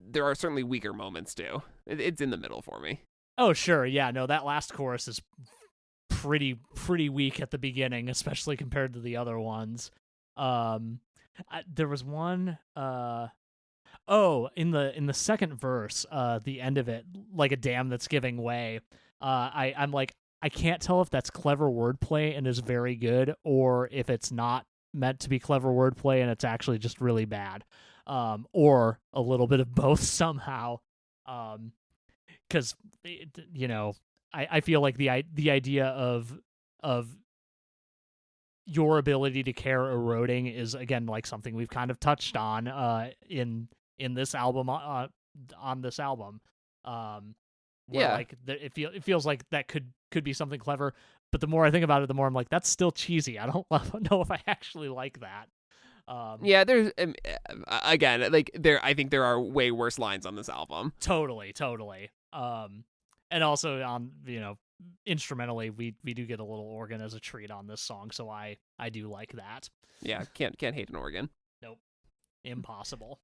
there are certainly weaker moments too. It's in the middle for me. Oh sure, yeah, no, that last chorus is pretty weak at the beginning, especially compared to the other ones. There was one in the second verse, the end of it, like a dam that's giving way. I'm like, I can't tell if that's clever wordplay and is very good, or if it's not meant to be clever wordplay and it's actually just really bad, or a little bit of both somehow. Because I feel like the idea of your ability to care eroding is, again, like something we've kind of touched on in this album, on this album. Like it feels like that could be something clever, but the more I think about it, the more I'm like, that's still cheesy. I don't know if I actually like that. There's again, like I think there are way worse lines on this album. Totally. And also on, instrumentally, we do get a little organ as a treat on this song, so I do like that. Yeah, can't hate an organ. Nope. Impossible.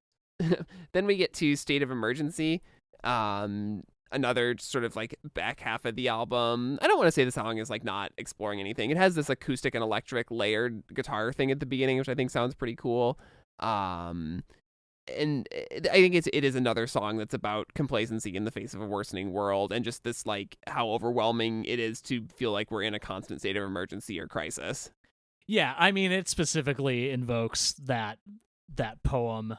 Then we get to State of Emergency. Another sort of like back half of the album. I don't want to say the song is like not exploring anything. It has this acoustic and electric layered guitar thing at the beginning, which I think sounds pretty cool. And I think it is another song that's about complacency in the face of a worsening world, and just this like how overwhelming it is to feel like we're in a constant state of emergency or crisis. Yeah, I mean, it specifically invokes that poem.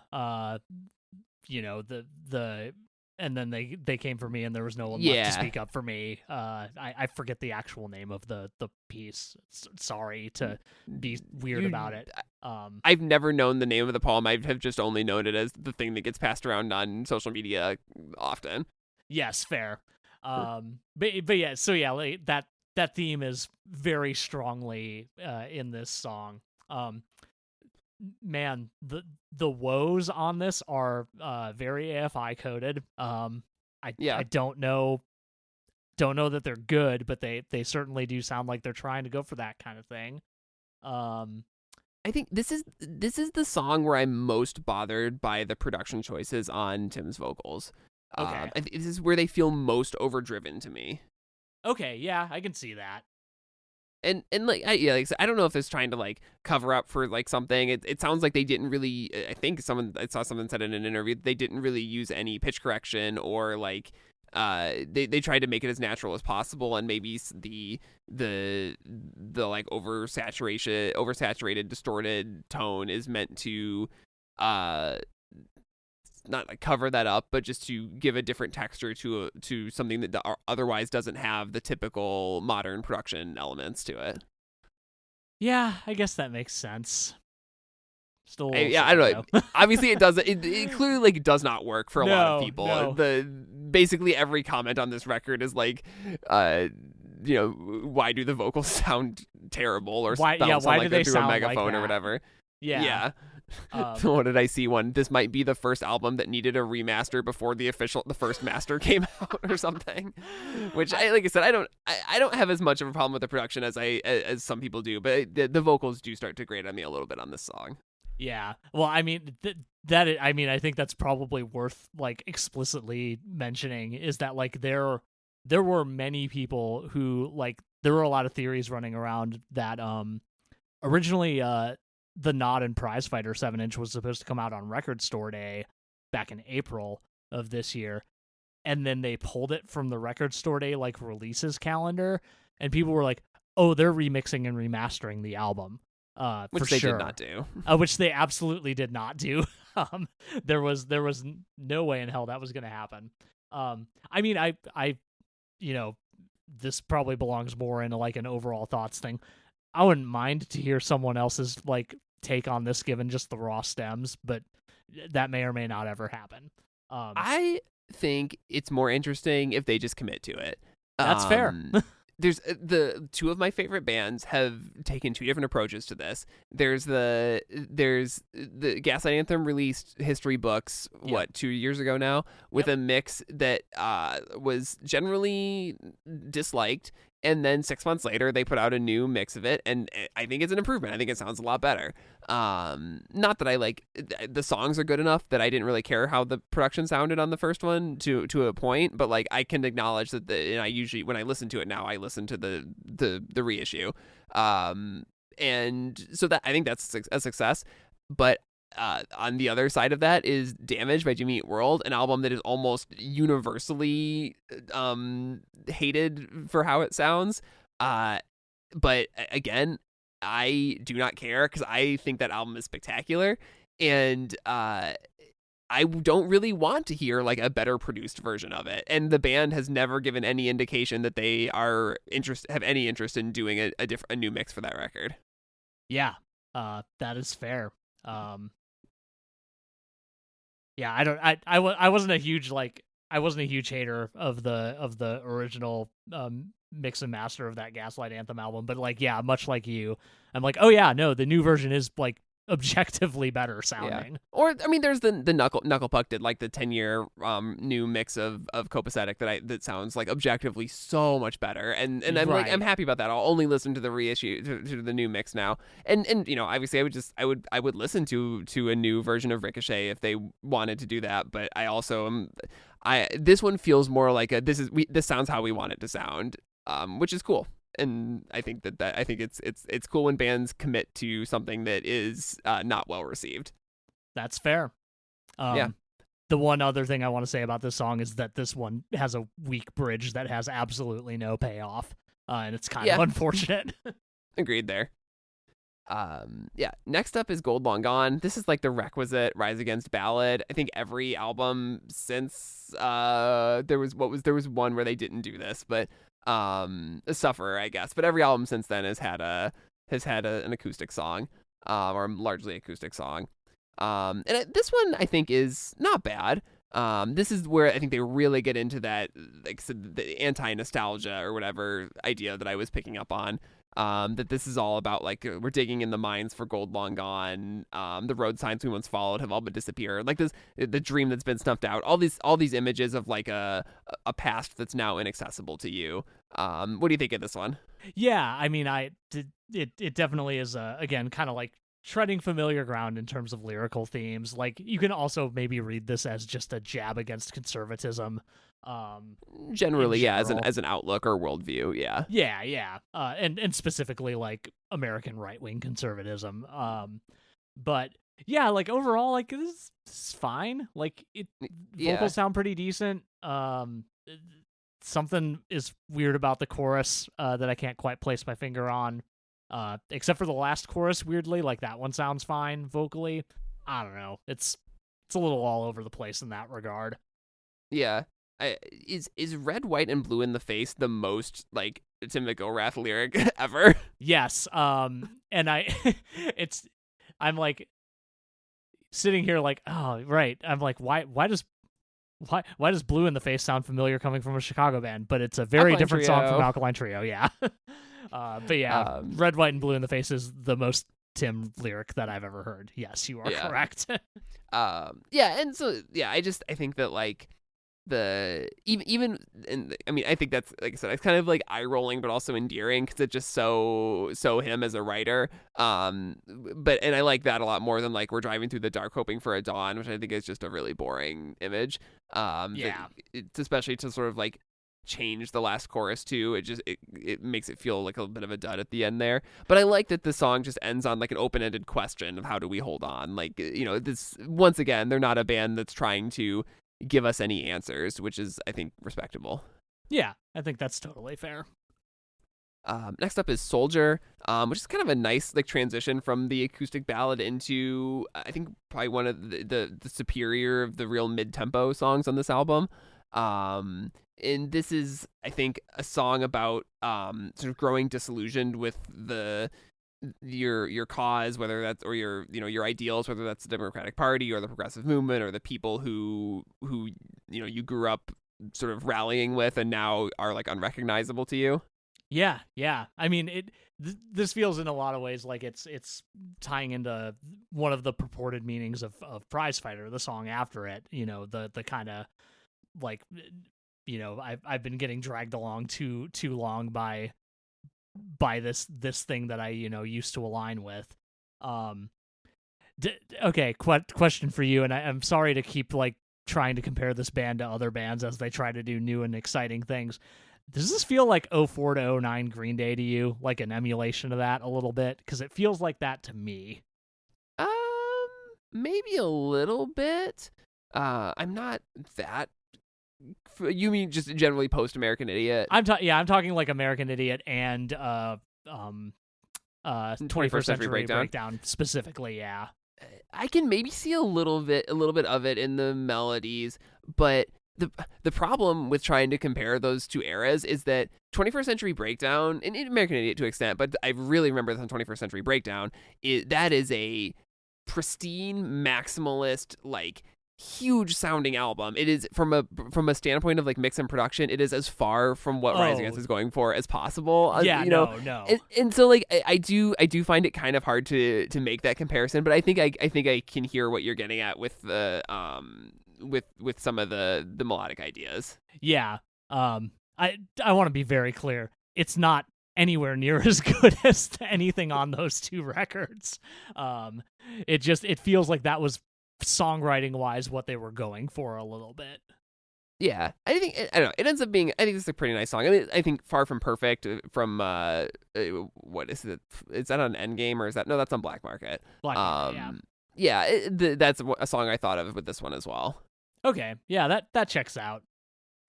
And then they came for me, and there was no one left to speak up for me. I forget the actual name of the piece. Sorry to be weird about it. I've never known the name of the poem. I have just only known it as the thing that gets passed around on social media often. Yes, fair. But yeah, so yeah, like, that theme is very strongly in this song. Man, the woes on this are very AFI coded. I don't know that they're good, but they certainly do sound like they're trying to go for that kind of thing. I think this is the song where I'm most bothered by the production choices on Tim's vocals. Okay. I think this is where they feel most overdriven to me. Okay, yeah, I can see that. And like like I said, I don't know if it's trying to like cover up for like something. It sounds like they didn't really. I think I saw someone said in an interview they didn't really use any pitch correction or like they tried to make it as natural as possible, and maybe the like oversaturated distorted tone is meant to not like cover that up, but just to give a different texture to something that otherwise doesn't have the typical modern production elements to it. Yeah, I guess that makes sense. Still, I don't know. Obviously, it doesn't. It clearly like does not work for a lot of people. No. Basically every comment on this record is like, why do the vocals sound terrible or why sound why like do they're they through sound a like megaphone that? or whatever? Yeah. What did I see? One. This might be the first album that needed a remaster before the first master came out or something. Which, like I said, I don't have as much of a problem with the production as some people do, but the vocals do start to grate on me a little bit on this song. Yeah. Well, I mean I think that's probably worth like explicitly mentioning is that like there were many people who like there were a lot of theories running around that originally the Nod and Prizefighter 7-inch was supposed to come out on Record Store Day back in April of this year, and then they pulled it from the Record Store Day like releases calendar, and people were like, "Oh, they're remixing and remastering the album." Which for they sure. did not do. Which they absolutely did not do. There was no way in hell that was going to happen. I mean, I this probably belongs more in like an overall thoughts thing. I wouldn't mind to hear someone else's like take on this, given just the raw stems, but that may or may not ever happen. I think it's more interesting if they just commit to it. That's fair. There's the two of my favorite bands have taken two different approaches to this. There's the Gaslight Anthem released history books 2 years ago now with a mix that was generally disliked, and then 6 months later they put out a new mix of it, and I think it's an improvement. I think it sounds a lot better. Not that I like the songs are good enough that I didn't really care how the production sounded on the first one to a point, but like I can acknowledge that and I usually when I listen to it now I listen to the reissue, and so that I think that's a success. But on the other side of that is Damage by Jimmy Eat World, an album that is almost universally hated for how it sounds. But again, I do not care because I think that album is spectacular, and I don't really want to hear like a better produced version of it. And the band has never given any indication that they have any interest in doing a new mix for that record. Yeah, that is fair. Yeah, I wasn't a huge hater of the original mix and master of that Gaslight Anthem album, but like yeah, much like you, I'm like, oh yeah, no, the new version is like objectively better sounding. Yeah. Or I mean, there's the Knuckle Puck did like the 10-year new mix of Copacetic that sounds like objectively so much better, and I'm like I'm happy about that. I'll only listen to the reissue to the new mix now, and obviously I would listen to a new version of Ricochet if they wanted to do that, but I also this one feels more like this sounds how we want it to sound, which is cool. And I think I think it's cool when bands commit to something that is not well received. That's fair. Yeah. The one other thing I want to say about this song is that this one has a weak bridge that has absolutely no payoff, and it's kind of unfortunate. Agreed there. Next up is Gold Long Gone. This is like the requisite Rise Against ballad. I think every album since there was one where they didn't do this, but Sufferer, I guess. But every album since then has had an acoustic song, or largely acoustic song. And this one I think is not bad. This is where I think they really get into that, like the anti-nostalgia or whatever idea that I was picking up on. That this is all about like we're digging in the mines for gold long gone. The road signs we once followed have all but disappeared. Like the dream that's been snuffed out. All these images of like a past that's now inaccessible to you. What do you think of this one? Yeah, I mean, it definitely is again kind of like treading familiar ground in terms of lyrical themes. Like, you can also maybe read this as just a jab against conservatism. Generally, in yeah, general. as an outlook or worldview, yeah. Yeah. And specifically like American right-wing conservatism. But yeah, like overall, like this is fine. Like Yeah. vocals sound pretty decent. Something is weird about the chorus that I can't quite place my finger on. Except for the last chorus, weirdly, like that one sounds fine vocally. I don't know. It's a little all over the place in that regard. Yeah. Is red, white, and blue in the face the most like Tim McIlrath lyric ever? Yes. And I'm like sitting here like, oh right. I'm like, why does blue in the face sound familiar coming from a Chicago band? But it's a very Alkaline different song from Trio. Alkaline Trio, yeah. But yeah, red, white, and blue in the face is the most Tim lyric that I've ever heard. Yes, you are correct. Yeah, and so yeah, I think that like the even and I mean I think that's, like I said, it's kind of like eye rolling but also endearing because it's just so him as a writer. But I like that a lot more than like we're driving through the dark hoping for a dawn, which I think is just a really boring image. Yeah. It's especially to sort of like change the last chorus too. It makes it feel like a bit of a dud at the end there. But I like that the song just ends on like an open-ended question of how do we hold on. Like, you know, this once again, they're not a band that's trying to give us any answers, which is, I think, respectable. Yeah, I think that's totally fair. Next up is Soldier, which is kind of a nice like transition from the acoustic ballad into, I think, probably one of the superior of the real mid-tempo songs on this album. And this is, I think, a song about sort of growing disillusioned with your cause, whether that's, or your ideals, whether that's the Democratic Party or the progressive movement or the people who you grew up sort of rallying with and now are like unrecognizable to you. Yeah. I mean, this feels in a lot of ways like it's tying into one of the purported meanings of Prize Fighter, the song after it. You know, the kind of like, you know, I've been getting dragged along too long by this thing that I, you know, used to align with. Okay, question for you, and I'm sorry to keep like trying to compare this band to other bands as they try to do new and exciting things. Does this feel like 04 to 09 Green Day to you, like an emulation of that a little bit? Because it feels like that to me. Maybe a little bit. I'm not that. You mean just generally post American Idiot? I'm talking like American Idiot and 21st Century Breakdown specifically. Yeah, I can maybe see a little bit of it in the melodies, but the problem with trying to compare those two eras is that 21st Century Breakdown and American Idiot to an extent, but I really remember the 21st Century Breakdown. That is a pristine maximalist, like huge sounding album. It is from a standpoint of like mix and production, it is as far from what Rise Against is going for as possible. Yeah, no. And so like I do find it kind of hard to make that comparison, but I think I can hear what you're getting at with the with some of the melodic ideas. Yeah. I want to be very clear. It's not anywhere near as good as anything on those two records. It feels like that was songwriting wise what they were going for a little bit. Yeah, I don't know. It ends up being, I think it's a pretty nice song. I mean, I think Far From Perfect from what is it? Is that on Endgame or is that, no? That's on Black Market. Black Market, yeah. That's a song I thought of with this one as well. Okay, yeah, that checks out.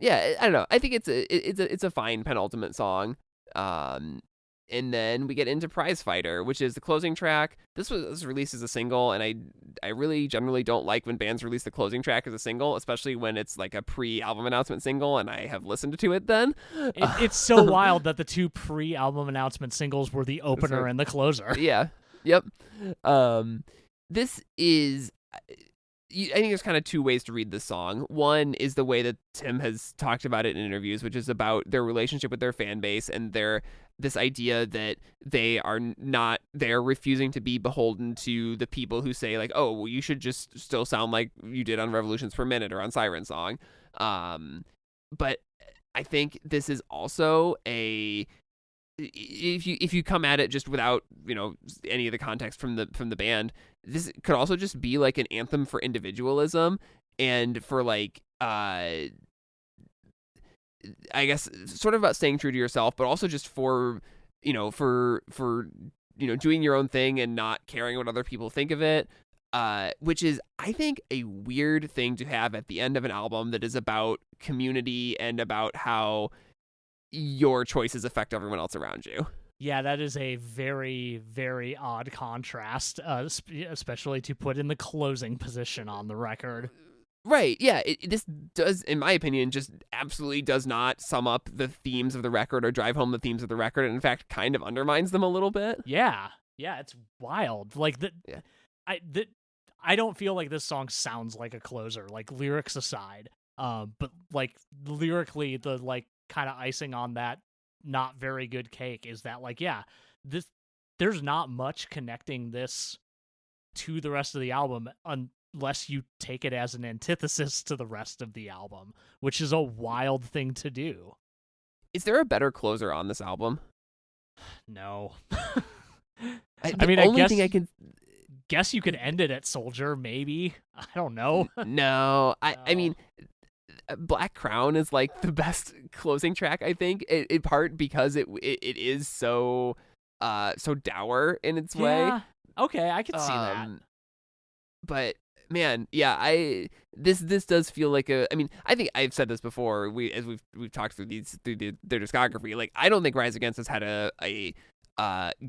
Yeah, I don't know. I think it's a fine penultimate song. And then we get into Prize Fighter, which is the closing track. This was released as a single, and I really generally don't like when bands release the closing track as a single, especially when it's like a pre-album announcement single, and I have listened to it then. It's so wild that the two pre-album announcement singles were the opener and the closer. Yeah. Yep. This is... I think there's kind of two ways to read this song. One is the way that Tim has talked about it in interviews, which is about their relationship with their fan base and this idea that they're refusing to be beholden to the people who say like, oh, well, you should just still sound like you did on Revolutions Per Minute or on Siren Song. But I think this is also a if you come at it just without any of the context from the band, this could also just be like an anthem for individualism and for like I guess sort of about staying true to yourself, but also just for doing your own thing and not caring what other people think of it. Which is, I think, a weird thing to have at the end of an album that is about community and about how your choices affect everyone else around you. Yeah, that is a very, very odd contrast, especially to put in the closing position on the record. Right, yeah, this does, in my opinion, just absolutely does not sum up the themes of the record or drive home the themes of the record, and in fact, kind of undermines them a little bit. Yeah, it's wild. Like, Yeah. I don't feel like this song sounds like a closer, like, lyrics aside, but, like, lyrically, the, like, kind of icing on that not very good cake is that, like, yeah, there's not much connecting this to the rest of the album unless you take it as an antithesis to the rest of the album, which is a wild thing to do. Is there a better closer on this album? No. I guess you could end it at Soldier, maybe. I don't know. No, I mean, Black Crown is like the best closing track, I think, in part because it is so dour in its way. Okay, I can see that. But man, yeah, this does feel like a. I mean, I think I've said this before. As we've talked through their discography. Like, I don't think Rise Against has had a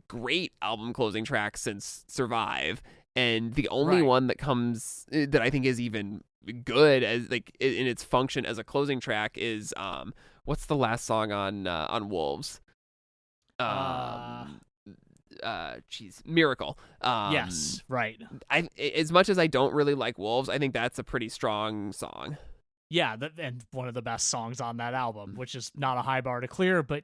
great album closing track since Survive, and the only one that comes that I think is even good as like in its function as a closing track is what's the last song on Wolves? Miracle. Yes, right. As much as I don't really like Wolves, I think that's a pretty strong song. Yeah, and one of the best songs on that album, which is not a high bar to clear, but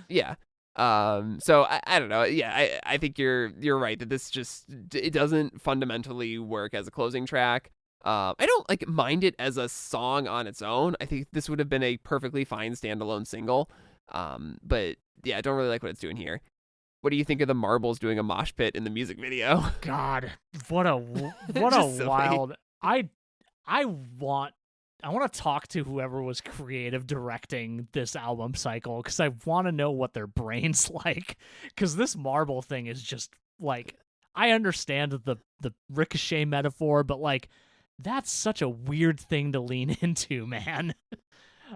Yeah. So I don't know. Yeah, I think you're right that this just it doesn't fundamentally work as a closing track. I don't like mind it as a song on its own. I think this would have been a perfectly fine standalone single. But yeah, I don't really like what it's doing here. What do you think of the Marbles doing a mosh pit in the music video? God, what a wild. I want to talk to whoever was creative directing this album cycle because I want to know what their brain's like. Because this marble thing is just like, I understand the Ricochet metaphor, but like, that's such a weird thing to lean into, man.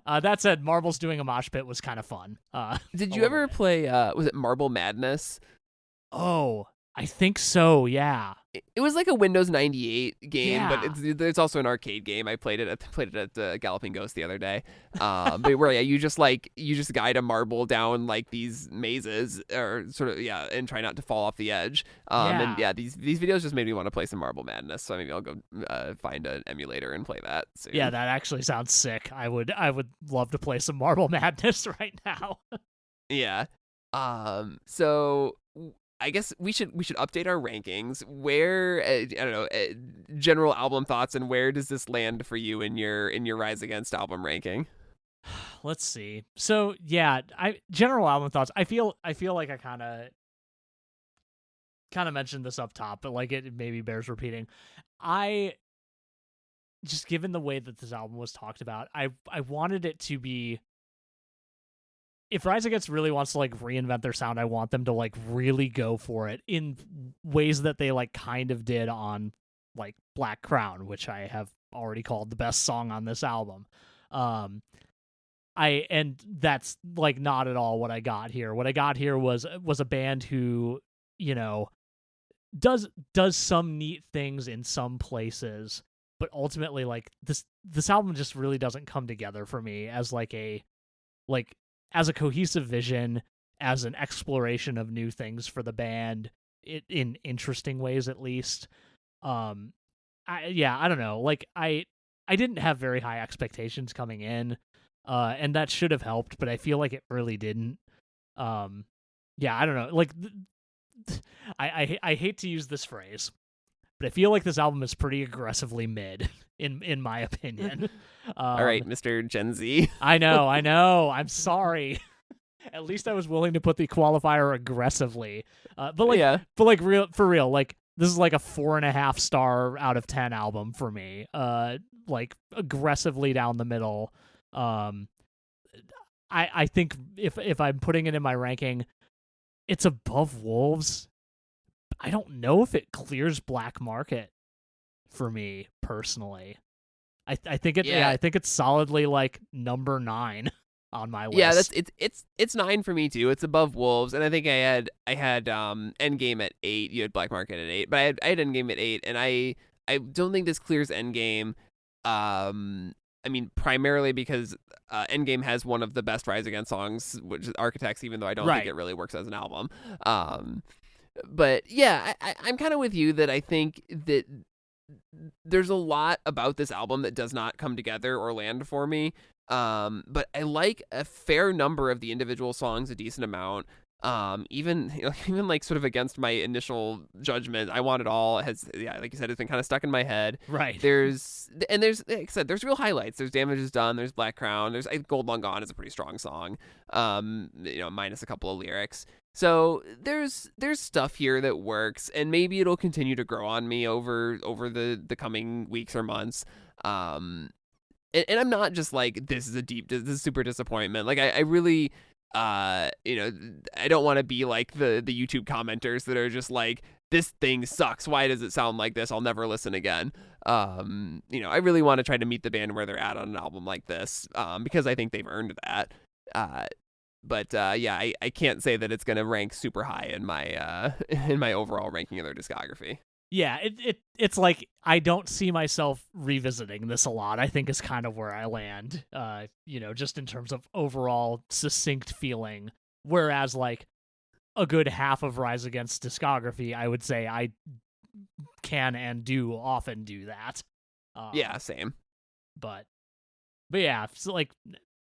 That said, Marbles doing a mosh pit was kind of fun. Did you ever play, was it Marble Madness? Oh, I think so, yeah. It was like a Windows 98 game, Yeah. but it's also an arcade game. I played it at Galloping Ghost the other day. But where you just guide a marble down like these mazes or sort of and try not to fall off the edge. And these videos just made me want to play some Marble Madness. So maybe I'll go find an emulator and play that soon. Yeah, that actually sounds sick. I would love to play some Marble Madness right now. Yeah. So I guess we should update our rankings. Where I don't know, general album thoughts, and where does this land for you in your Rise Against album ranking? Let's see. So yeah, general album thoughts. I feel like I kind of mentioned this up top, but like it maybe bears repeating. I just, given the way that this album was talked about, I wanted it to be. If Rise Against really wants to like reinvent their sound, I want them to like really go for it in ways that they like kind of did on like Black Crown, which I have already called the best song on this album. And that's like not at all what I got here. What I got here was a band who, does some neat things in some places, but ultimately like this album just really doesn't come together for me as as a cohesive vision, as an exploration of new things for the band, in interesting ways at least. I don't know. Like I didn't have very high expectations coming in, and that should have helped, but I feel like it really didn't. I don't know. Like I hate to use this phrase, but I feel like this album is pretty aggressively mid in my opinion. All right, Mr. Gen Z. I know. I'm sorry. At least I was willing to put the qualifier aggressively. Yeah. But like real for real, like this is like a 4.5 star out of 10 album for me. Like aggressively down the middle. I think if I'm putting it in my ranking, it's above Wolves. I don't know if it clears Black Market for me personally. I think it. Yeah, I think it's solidly like number 9 on my list. Yeah, it's 9 for me too. It's above Wolves, and I think I had Endgame at 8. You had Black Market at 8, but I had Endgame at 8, and I don't think this clears Endgame. I mean, primarily because Endgame has one of the best Rise Against songs, which is Architects, even though I don't think it really works as an album. But yeah, I'm kind of with you that I think that there's a lot about this album that does not come together or land for me. But I like a fair number of the individual songs, a decent amount. Even like sort of against my initial judgment, I Want It All has, like you said, it's been kind of stuck in my head. Right. There's like I said, there's real highlights. There's Damage Is Done. There's Black Crown. There's Gold Long Gone is a pretty strong song. Minus a couple of lyrics. So there's stuff here that works, and maybe it'll continue to grow on me over the coming weeks or months. And I'm not just like, this is super disappointment. Like I really, I don't want to be like the YouTube commenters that are just like, this thing sucks. Why does it sound like this? I'll never listen again. I really want to try to meet the band where they're at on an album like this, because I think they've earned that. But I can't say that it's going to rank super high in my overall ranking of their discography. Yeah, it's like I don't see myself revisiting this a lot, I think is kind of where I land, just in terms of overall succinct feeling. Whereas like a good half of Rise Against discography, I would say I can and do often do that. Yeah, same. But yeah, so like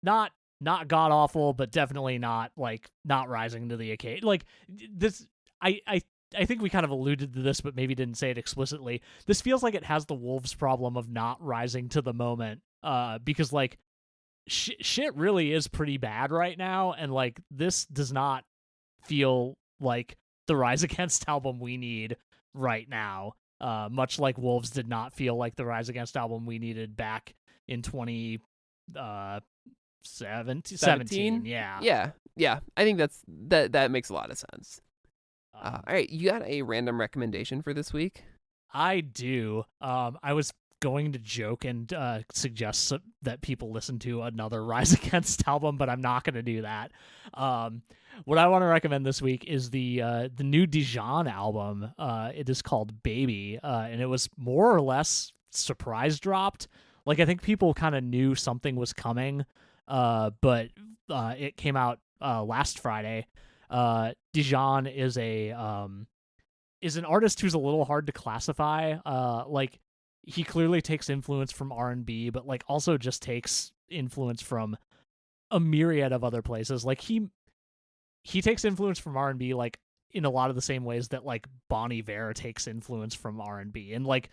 not god awful, but definitely not rising to the occasion. Like this, I think we kind of alluded to this, but maybe didn't say it explicitly. This feels like it has the Wolves problem of not rising to the moment, because like shit really is pretty bad right now, and like this does not feel like the Rise Against album we need right now. Much like Wolves did not feel like the Rise Against album we needed back in 2017. Yeah. I think that makes a lot of sense. All right, you got a random recommendation for this week? I do. I was going to joke and suggest that people listen to another Rise Against album, but I'm not going to do that. What I want to recommend this week is the new Dijon album. It is called Baby, and it was more or less surprise dropped. Like, I think people kind of knew something was coming, but it came out last Friday. Dijon is an artist who's a little hard to classify. Like, he clearly takes influence from R&B, but like also just takes influence from a myriad of other places. Like he takes influence from R&B like in a lot of the same ways that like Bon Iver takes influence from R&B, and like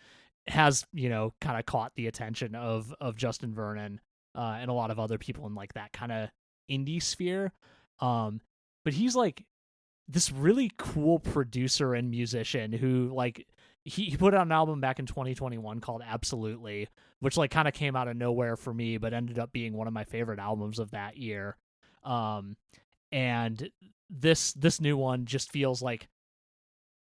has, kind of caught the attention of Justin Vernon and a lot of other people in like that kind of indie sphere. But he's like this really cool producer and musician who like he put out an album back in 2021 called Absolutely, which like kind of came out of nowhere for me, but ended up being one of my favorite albums of that year. And this new one just feels like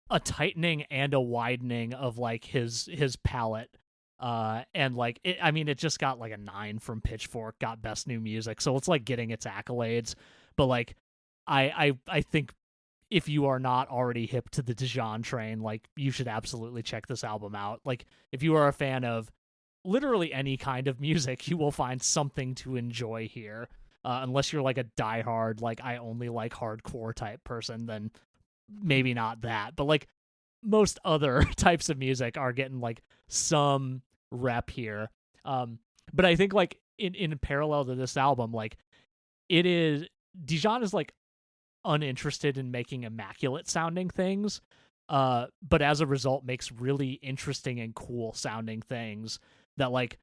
a tightening and a widening of like his palette. And like it just got like a 9 from Pitchfork, got Best New Music, so it's like getting its accolades. But like I think if you are not already hip to the Dijon train, like you should absolutely check this album out. Like if you are a fan of literally any kind of music, you will find something to enjoy here. Unless you're like a diehard, like I only like hardcore type person, then maybe not that. But like most other types of music are getting like some rep here. But I think like in parallel to this album, like Dijon is like uninterested in making immaculate sounding things, but as a result makes really interesting and cool sounding things that like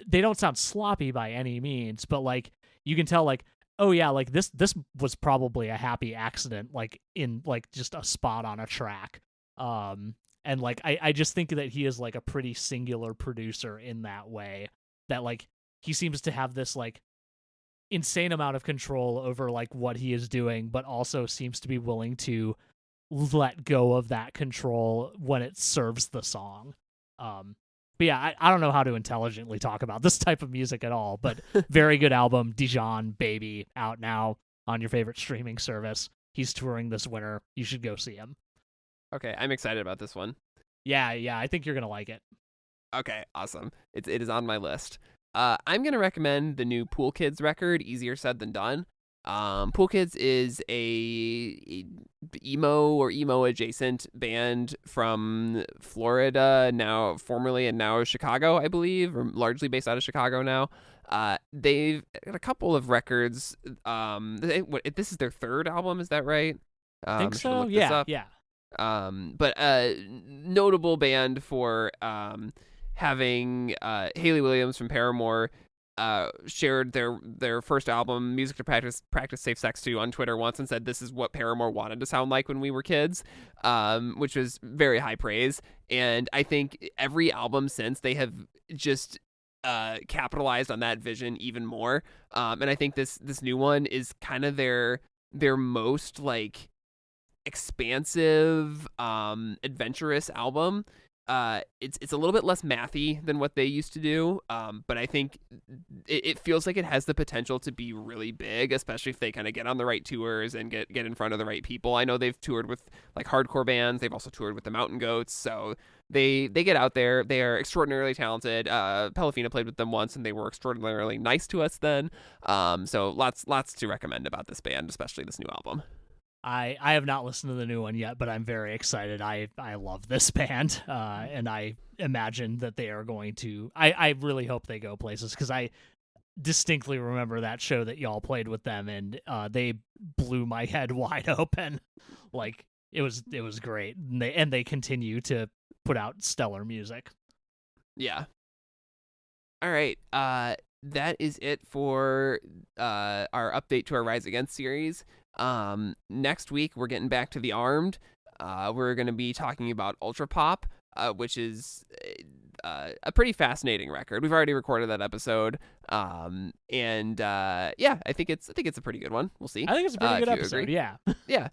they don't sound sloppy by any means, but like you can tell like oh yeah, like this was probably a happy accident, like in like just a spot on a track. And like I just think that he is like a pretty singular producer in that way, that like he seems to have this like insane amount of control over like what he is doing, but also seems to be willing to let go of that control when it serves the song. But yeah, I don't know how to intelligently talk about this type of music at all, but very good album. Dijon Baby, out now on your favorite streaming service. He's touring this winter. You should go see him. Okay, I'm excited about this one. Yeah, I think you're gonna like it. Okay, awesome. It is on my list. I'm gonna recommend the new Pool Kids record, Easier Said Than Done. Pool Kids is a emo or emo adjacent band from Florida, now formerly and now Chicago, I believe, or largely based out of Chicago now. They've got a couple of records. This is their third album, is that right? I think so. Yeah. But notable band for having Hayley Williams from Paramore shared their first album, Music to Practice Safe Sex To, on Twitter once and said this is what Paramore wanted to sound like when we were kids, which was very high praise. And I think every album since, they have just capitalized on that vision even more. And I think this new one is kind of their most like expansive, adventurous album. It's a little bit less mathy than what they used to do, but I think it feels like it has the potential to be really big, especially if they kind of get on the right tours and get in front of the right people. I know they've toured with like hardcore bands. They've also toured with the Mountain Goats, so they get out there. They are extraordinarily talented. Pelafina played with them once, and they were extraordinarily nice to us then. So lots to recommend about this band, especially this new album. I have not listened to the new one yet, but I'm very excited. I love this band, and I imagine that they are going to. I really hope they go places, because I distinctly remember that show that y'all played with them, and they blew my head wide open. Like it was great, and they continue to put out stellar music. Yeah. All right. That is it for our update to our Rise Against series. Next week we're getting back to The Armed. We're going to be talking about Ultra Pop, which is a pretty fascinating record. We've already recorded that episode, and yeah, I think it's a pretty good one. We'll see. I think it's a pretty good episode. Agree. Yeah. Yeah.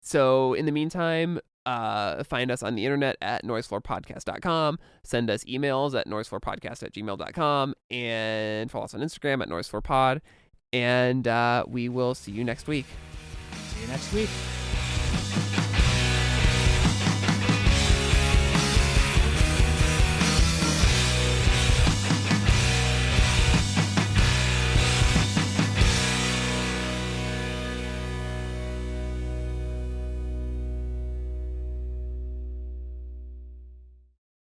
So in the meantime, find us on the internet at noisefloorpodcast.com. Send us emails at noisefloorpodcast@gmail.com, and follow us on Instagram at noisefloorpod. And we will see you next week. See you next week.